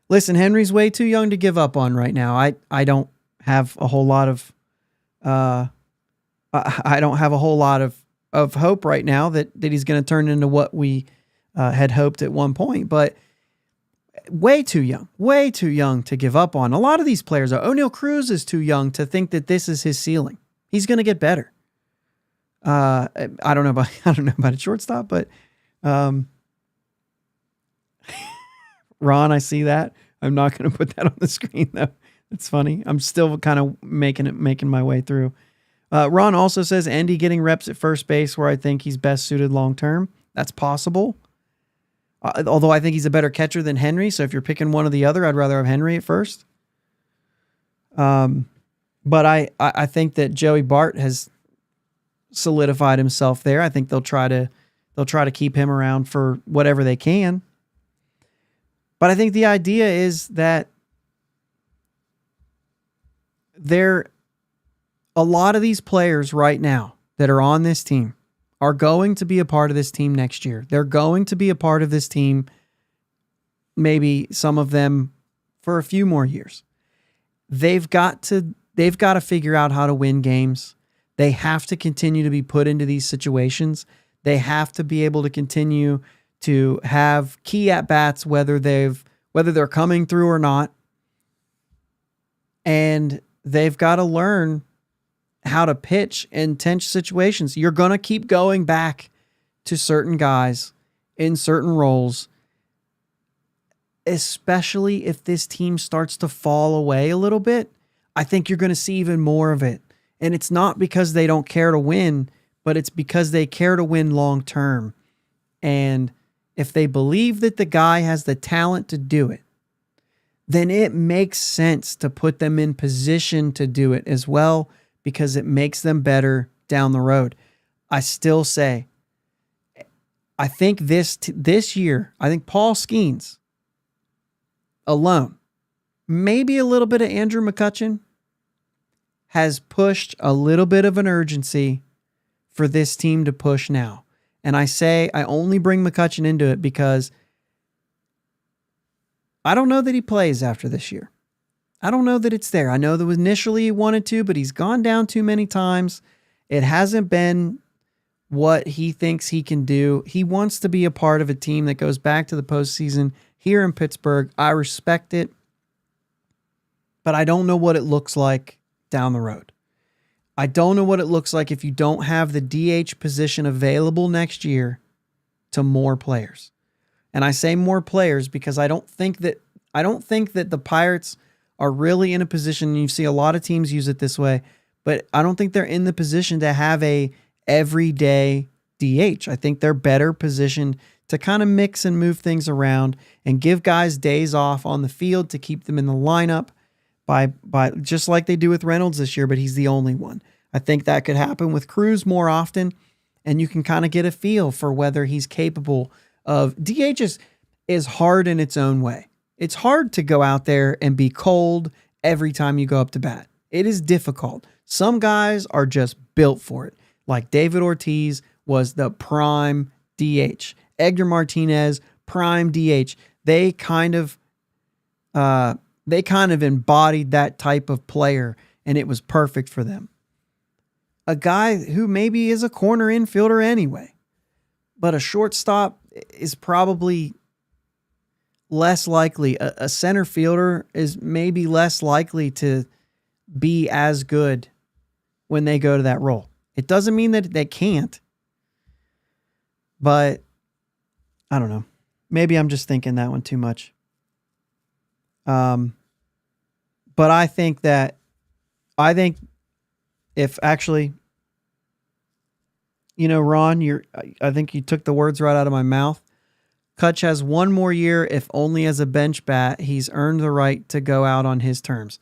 Listen, Henry's way too young to give up on right now. I don't have a whole lot of hope right now that he's going to turn into what we had hoped at one point, but way too young to give up on. A lot of these players are. O'Neal Cruz is too young to think that this is his ceiling. He's going to get better. I don't know about a shortstop, but Ron, I see that. I'm not going to put that on the screen though. It's funny. I'm still kind of making my way through. Ron also says Endy getting reps at first base where I think he's best suited long-term. That's possible. Although I think he's a better catcher than Henry. So if you're picking one or the other, I'd rather have Henry at first. But I think that Joey Bart has solidified himself there. I think they'll try to keep him around for whatever they can. But I think the idea is that a lot of these players right now that are on this team are going to be a part of this team next year. They're going to be a part of this team, maybe some of them for a few more years. They've got to figure out how to win games. They have to continue to be put into these situations. They have to be able to continue to have key at-bats, whether they're coming through or not. And they've got to learn how to pitch in tense situations. You're going to keep going back to certain guys in certain roles, especially if this team starts to fall away a little bit. I think you're going to see even more of it. And it's not because they don't care to win, but it's because they care to win long term. And if they believe that the guy has the talent to do it, then it makes sense to put them in position to do it as well, because it makes them better down the road. I still say, I think this year, I think Paul Skeens alone, maybe a little bit of Andrew McCutchen, has pushed a little bit of an urgency for this team to push now. And I say I only bring McCutchen into it because I don't know that he plays after this year. I don't know that it's there. I know that initially he wanted to, but he's gone down too many times. It hasn't been what he thinks he can do. He wants to be a part of a team that goes back to the postseason here in Pittsburgh. I respect it, but I don't know what it looks like down the road. I don't know what it looks like if you don't have the DH position available next year to more players. And I say more players because I don't think that the Pirates are really in a position, and you see a lot of teams use it this way, but I don't think they're in the position to have a everyday DH. I think they're better positioned to kind of mix and move things around and give guys days off on the field to keep them in the lineup by just like they do with Reynolds this year, but he's the only one. I think that could happen with Cruz more often, and you can kind of get a feel for whether he's capable of. DH is hard in its own way. It's hard to go out there and be cold every time you go up to bat. It is difficult. Some guys are just built for it. Like David Ortiz was the prime DH. Edgar Martinez, prime DH. They kind of embodied that type of player, and it was perfect for them. A guy who maybe is a corner infielder anyway, but a shortstop is probably less likely. A center fielder is maybe less likely to be as good when they go to that role. It doesn't mean that they can't, but I don't know. Maybe I'm just thinking that one too much. But I think if actually, Ron, I think you took the words right out of my mouth. Kutch has one more year, if only as a bench bat. He's earned the right to go out on his terms.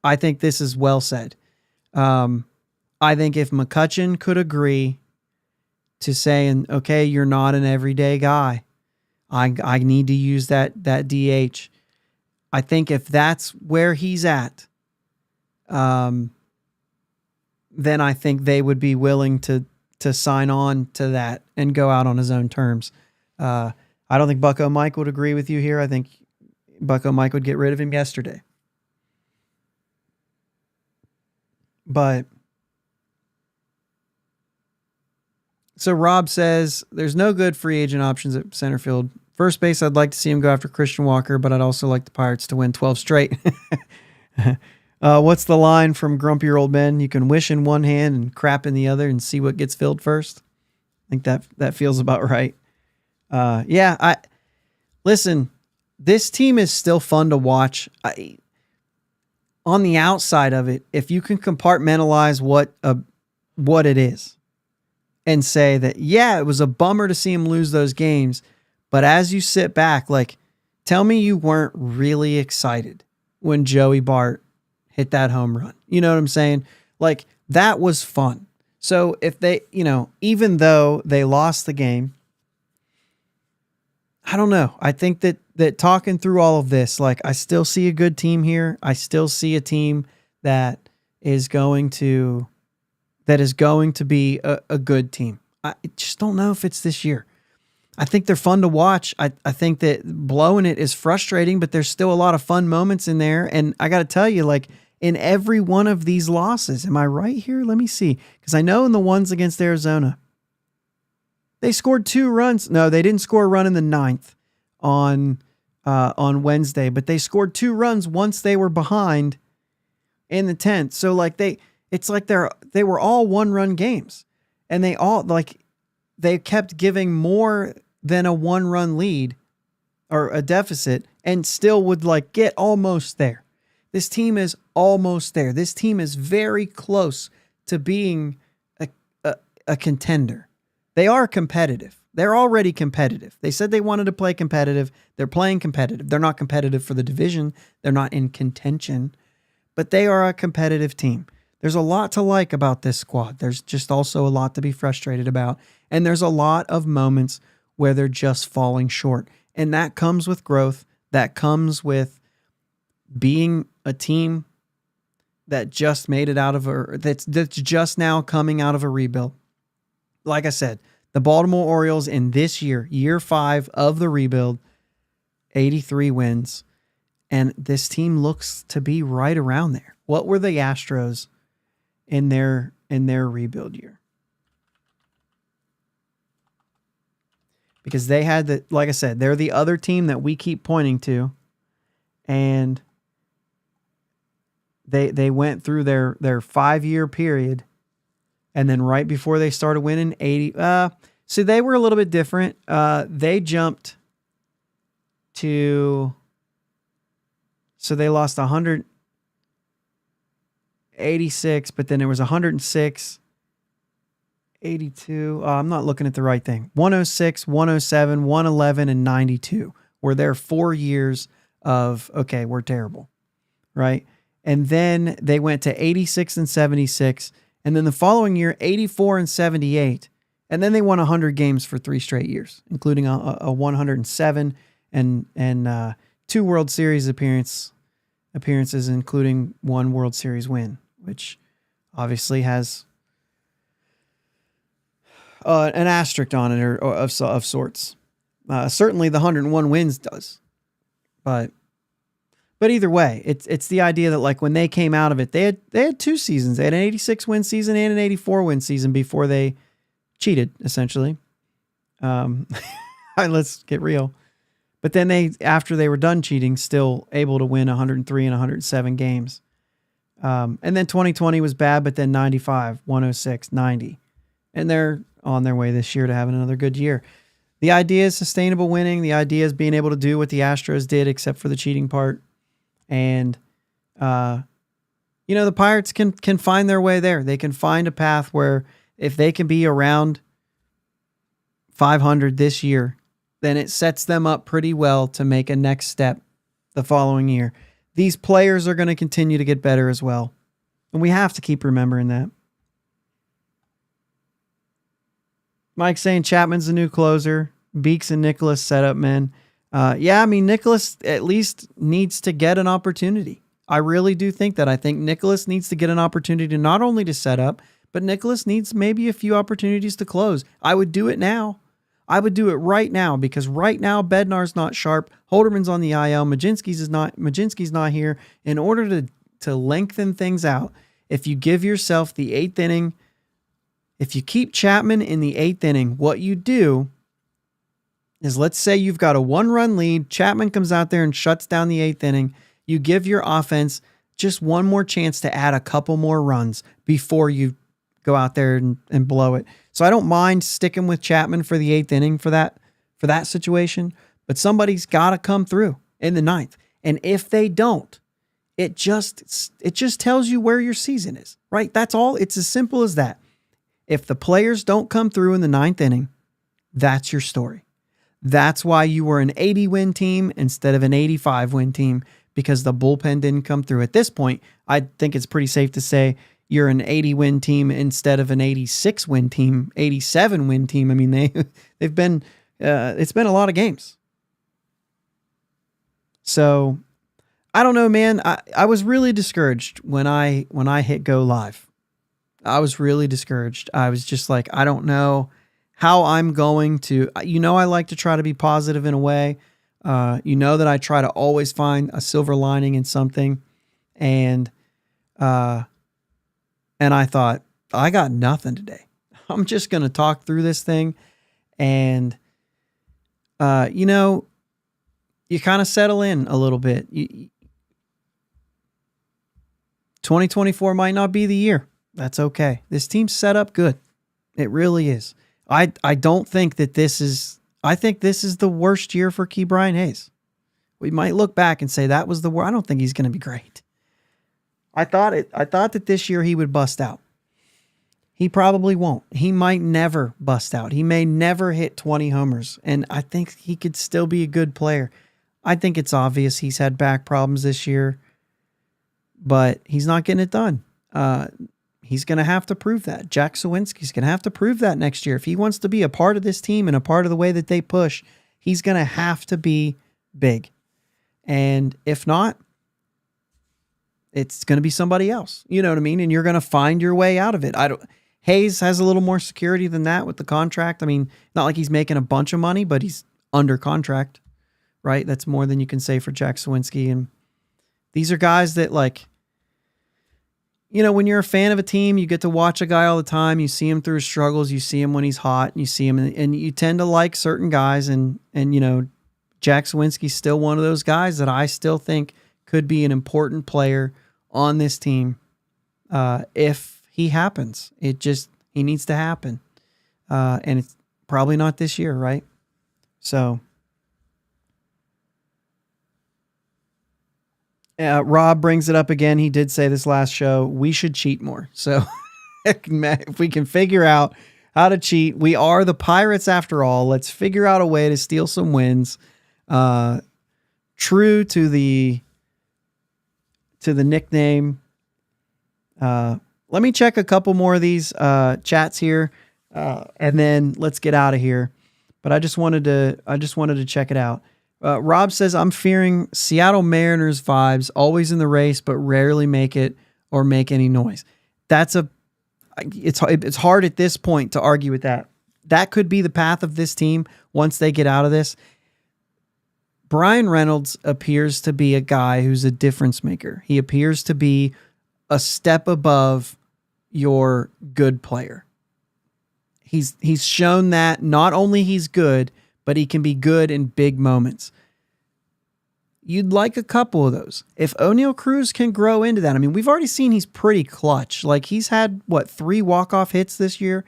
I think this is well said. I think if McCutchen could agree to saying, okay, you're not an everyday guy, I need to use that DH. I think if that's where he's at, then I think they would be willing to sign on to that and go out on his own terms. I don't think Bucko Mike would agree with you here. I think Bucko Mike would get rid of him yesterday. But so Rob says there's no good free agent options at center field. First base, I'd like to see him go after Christian Walker, but I'd also like the Pirates to win 12 straight. What's the line from Grumpier Old Men? You can wish in one hand and crap in the other and see what gets filled first. I think that feels about right. Listen, this team is still fun to watch. On the outside of it, if you can compartmentalize what it is and say that, yeah, it was a bummer to see him lose those games, but as you sit back, like, tell me you weren't really excited when Joey Bart hit that home run. You know what I'm saying? Like, that was fun. So if they, even though they lost the game, I don't know. I think that talking through all of this, like, I still see a good team here. I still see a team that is going to be a good team. I just don't know if it's this year. I think they're fun to watch. I think that blowing it is frustrating, but there's still a lot of fun moments in there. And I got to tell you, like, in every one of these losses, am I right here? Let me see. Because I know in the ones against Arizona, they scored 2 runs. No, they didn't score a run in the 9th on Wednesday, but they scored 2 runs once they were behind in the 10th. So like they were all 1-run games, and they kept giving more than a 1-run lead or a deficit and still would like get almost there. This team is almost there. This team is very close to being a contender. They are competitive. They're already competitive. They said they wanted to play competitive. They're playing competitive. They're not competitive for the division. They're not in contention, but they are a competitive team. There's a lot to like about this squad. There's just also a lot to be frustrated about. And there's a lot of moments where they're just falling short. And that comes with growth. That comes with being a team that just made it out of that's just now coming out of a rebuild. Like I said, the Baltimore Orioles in this year, year 5 of the rebuild, 83 wins. And this team looks to be right around there. What were the Astros in their rebuild year? Because they had like I said, they're the other team that we keep pointing to. And they went through their 5-year period. And then right before they started winning 80, so they were a little bit different. They jumped to, so they lost 186, but then there was 106, 82. I'm not looking at the right thing. 106, 107, 111, and 92 were their 4 years of, okay, we're terrible, right? And then they went to 86 and 76. And then the following year, 84 and 78. And then they won 100 games for 3 straight years, including a 107 and 2 World Series appearances, including 1 World Series win, which obviously has an asterisk on it or of sorts. Certainly the 101 wins does. But either way, it's the idea that like when they came out of it, they had 2 seasons. They had an 86 win season and an 84 win season before they cheated, essentially. Let's get real. But then after they were done cheating, still able to win 103 and 107 games. And then 2020 was bad, but then 95, 106, 90. And they're on their way this year to having another good year. The idea is sustainable winning. The idea is being able to do what the Astros did, except for the cheating part. And, the Pirates can find their way there. They can find a path where if they can be around 500 this year, then it sets them up pretty well to make a next step the following year. These players are going to continue to get better as well. And we have to keep remembering that. Mike saying Chapman's the new closer. Beeks and Nicholas setup men. Nicholas at least needs to get an opportunity. I really do think that. I think Nicholas needs to get an opportunity not only to set up, but Nicholas needs maybe a few opportunities to close. I would do it now. I would do it right now because right now Bednar's not sharp. Holderman's on the IL. Majinski's not here. In order to lengthen things out, if you give yourself the 8th inning, if you keep Chapman in the 8th inning, what you do is, let's say you've got a 1-run lead. Chapman comes out there and shuts down the 8th inning. You give your offense just one more chance to add a couple more runs before you go out there and blow it. So I don't mind sticking with Chapman for the 8th inning for that situation, but somebody's got to come through in the 9th. And if they don't, it just tells you where your season is, right? That's all. It's as simple as that. If the players don't come through in the 9th inning, that's your story. That's why you were an 80-win team instead of an 85-win team, because the bullpen didn't come through. At this point, I think it's pretty safe to say you're an 80-win team instead of an 86-win team, 87-win team. I mean, they've been it's been a lot of games. So I don't know, man. I was really discouraged when I hit go live. I was really discouraged. I was just like, I don't know how I'm going to, I like to try to be positive in a way. That I try to always find a silver lining in something. And I thought, I got nothing today. I'm just going to talk through this thing. And, you kind of settle in a little bit. 2024 might not be the year. That's okay. This team's set up good. It really is. I don't think that I think this is the worst year for Ke'Bryan Hayes. We might look back and say that was the worst. I don't think he's going to be great. I thought that this year he would bust out. He probably won't. He might never bust out. He may never hit 20 homers, and I think he could still be a good player. I think it's obvious he's had back problems this year, but he's not getting it done. He's going to have to prove that. Jack Suwinski's going to have to prove that next year. If he wants to be a part of this team and a part of the way that they push, he's going to have to be big. And if not, it's going to be somebody else. You know what I mean? And you're going to find your way out of it. Hayes has a little more security than that with the contract. I mean, not like he's making a bunch of money, but he's under contract, right? That's more than you can say for Jack Suwinski. And these are guys that, like, you know, when you're a fan of a team, you get to watch a guy all the time. You see him through his struggles. You see him when he's hot, and you see him, and you tend to like certain guys. And you know, Jack Suwinski's still one of those guys that I still think could be an important player on this team if he happens. He needs to happen. And it's probably not this year, right? So Rob brings it up again. He did say this last show, we should cheat more. So if we can figure out how to cheat, we are the Pirates after all. Let's figure out a way to steal some wins. True to the nickname. Let me check a couple more of these chats here, and then let's get out of here. But I just wanted to check it out. Rob says, I'm fearing Seattle Mariners vibes, always in the race, but rarely make it or make any noise. It's hard at this point to argue with that. That could be the path of this team once they get out of this. Brian Reynolds appears to be a guy who's a difference maker. He appears to be a step above your good player. He's shown that not only he's good, but he can be good in big moments. You'd like a couple of those. If O'Neal Cruz can grow into that, I mean, we've already seen he's pretty clutch. Like, he's had, 3 walk-off hits this year?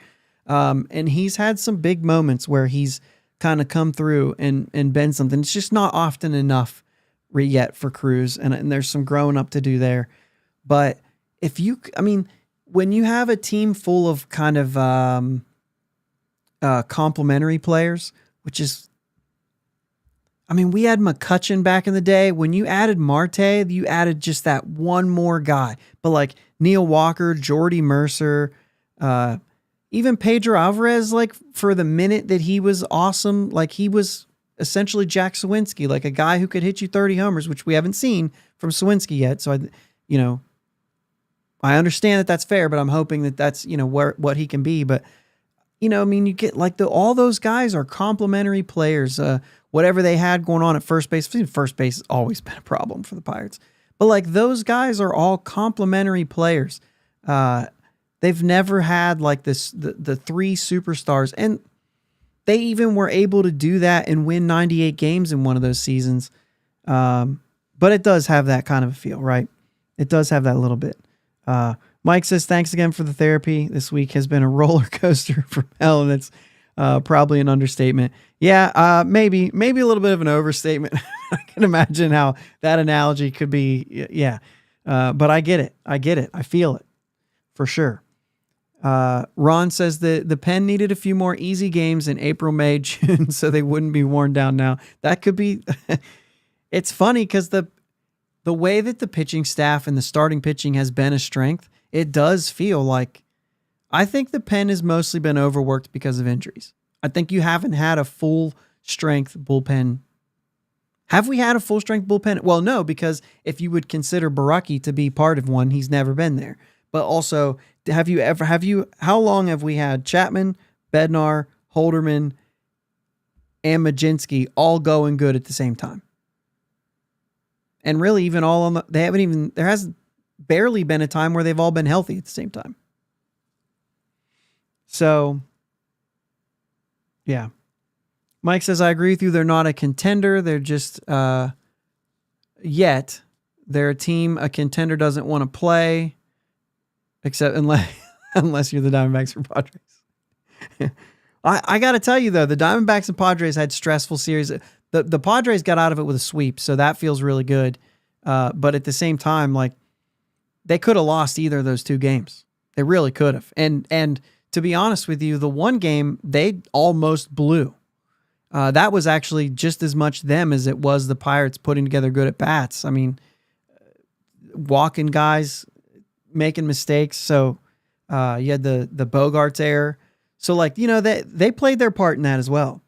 And he's had some big moments where he's kind of come through and been something. It's just not often enough yet for Cruz, and there's some growing up to do there. But when you have a team full of kind of complementary players, which is, we had McCutchen back in the day. When you added Marte, you added just that one more guy. But like Neil Walker, Jordy Mercer, even Pedro Alvarez, like for the minute that he was awesome, like he was essentially Jack Suwinski, like a guy who could hit you 30 homers, which we haven't seen from Suwinski yet. So I understand that that's fair, but I'm hoping that that's, what he can be. But, you get like all those guys are complementary players. Whatever they had going on at first base has always been a problem for the Pirates. But like those guys are all complementary players. They've never had like the 3 superstars, and they even were able to do that and win 98 games in one of those seasons. But it does have that kind of a feel, right? It does have that little bit. Mike says, thanks again for the therapy. This week has been a roller coaster from hell, and it's probably an understatement. Yeah, maybe a little bit of an overstatement. I can imagine how that analogy could be. Yeah, but I get it. I feel it for sure. Ron says the Pen needed a few more easy games in April, May, June, so they wouldn't be worn down now. That could be. It's funny because the way that the pitching staff and the starting pitching has been a strength, it does feel like, I think the Pen has mostly been overworked because of injuries. I think you haven't had a full strength bullpen. Have we had a full strength bullpen? Well, no, because if you would consider Baraki to be part of one, he's never been there. But also, how long have we had Chapman, Bednar, Holderman, and Majinski all going good at the same time? And really, even all on there hasn't barely been a time where they've all been healthy at the same time. So, yeah. Mike says, I agree with you. They're not a contender. They're just, yet, they're a team a contender doesn't want to play, except unless you're the Diamondbacks or Padres. I got to tell you, though, the Diamondbacks and Padres had stressful series. The Padres got out of it with a sweep, so that feels really good. But at the same time, like, they could have lost either of those 2 games. They really could have. And to be honest with you, the one game they almost blew. That was actually just as much them as it was the Pirates putting together good at bats. I mean, walking guys, making mistakes. So you had the Bogarts error. So like, they played their part in that as well.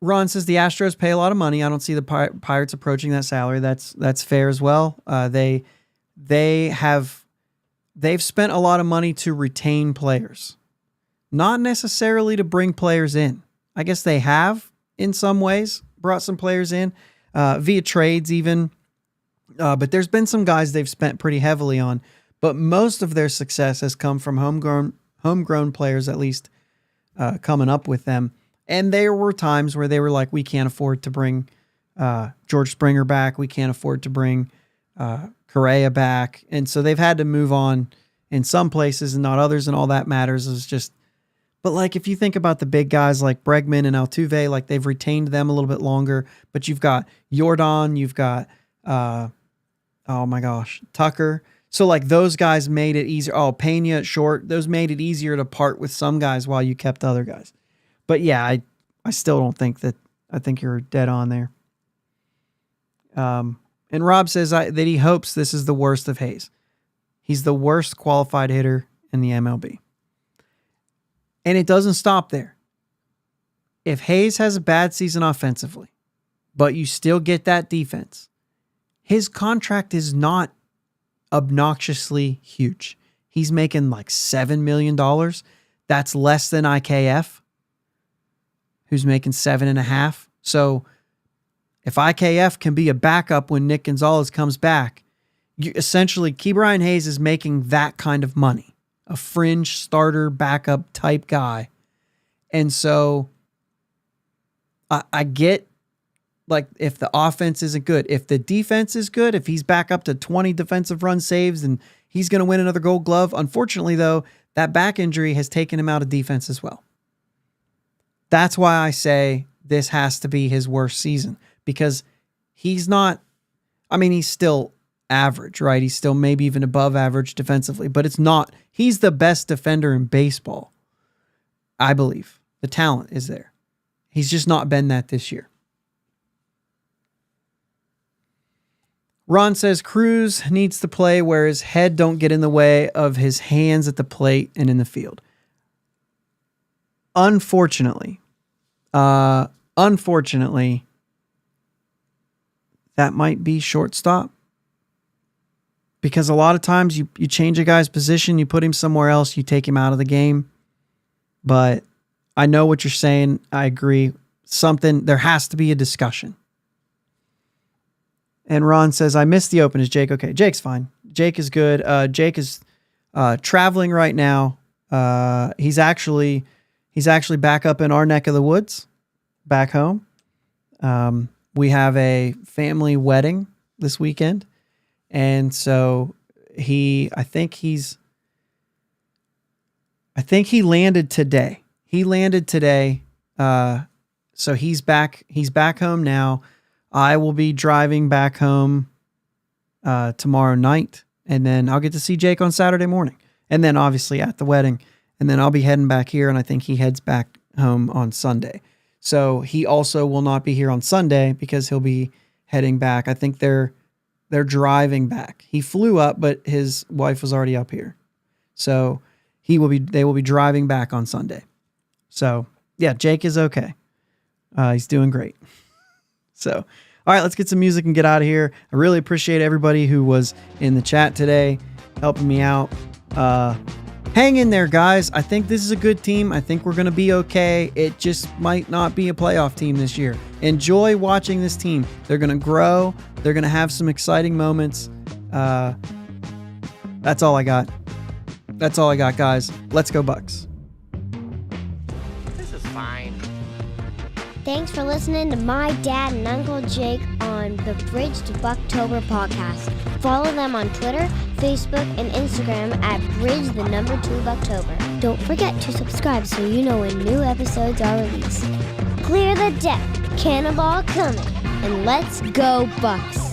Ron says the Astros pay a lot of money. I don't see the Pirates approaching that salary. That's fair as well. They've spent a lot of money to retain players, not necessarily to bring players in. I guess they have in some ways brought some players in via trades even. But there's been some guys they've spent pretty heavily on, but most of their success has come from homegrown players, at least coming up with them. And there were times where they were like, we can't afford to bring George Springer back. We can't afford to bring Correa back. And so they've had to move on in some places and not others. And all that matters is just, but like, if you think about the big guys like Bregman and Altuve, like they've retained them a little bit longer, but you've got Yordan, you've got, Tucker. So like those guys made it easier. Oh, Pena at short, those made it easier to part with some guys while you kept other guys. But yeah, I still don't think that. I think you're dead on there. And Rob says that he hopes this is the worst of Hayes. He's the worst qualified hitter in the MLB. And it doesn't stop there. If Hayes has a bad season offensively, but you still get that defense, his contract is not obnoxiously huge. He's making like $7 million. That's less than IKF, who's making 7.5. So if IKF can be a backup when Nick Gonzalez comes back, essentially Ke'Bryan Hayes is making that kind of money, a fringe starter backup type guy. And so I get, like, if the offense isn't good, if the defense is good, if he's back up to 20 defensive run saves, and he's going to win another Gold Glove. Unfortunately, though, that back injury has taken him out of defense as well. That's why I say this has to be his worst season, because he's not, he's still average, right? He's still maybe even above average defensively, but it's not, he's the best defender in baseball. I believe the talent is there. He's just not been that this year. Ron says Cruz needs to play where his head don't get in the way of his hands at the plate and in the field. Unfortunately, that might be shortstop, because a lot of times you change a guy's position, you put him somewhere else, you take him out of the game. But I know what you're saying. I agree. There has to be a discussion. And Ron says, I missed the open. Is Jake okay? Jake's fine. Jake is good. Jake is traveling right now. He's actually back up in our neck of the woods, back home. We have a family wedding this weekend. And so I think he landed today. So he's back home now. I will be driving back home tomorrow night, and then I'll get to see Jake on Saturday morning, and then obviously at the wedding, and then I'll be heading back here, and I think he heads back home on Sunday. So he also will not be here on Sunday because he'll be heading back. I think they're driving back. He flew up, but his wife was already up here. So they will be driving back on Sunday. So yeah, Jake is okay. He's doing great. So, all right, let's get some music and get out of here. I really appreciate everybody who was in the chat today, helping me out. Hang in there, guys. I think this is a good team. I think we're going to be okay. It just might not be a playoff team this year. Enjoy watching this team. They're going to grow. They're going to have some exciting moments. That's all I got. That's all I got, guys. Let's go Bucks. This is fine. Thanks for listening to my dad and Uncle Jake on the Bridge to Buctober podcast. Follow them on Twitter, Facebook, and Instagram at Bridge2Buctober. Don't forget to subscribe so you know when new episodes are released. Clear the deck, cannonball coming, and let's go Bucks!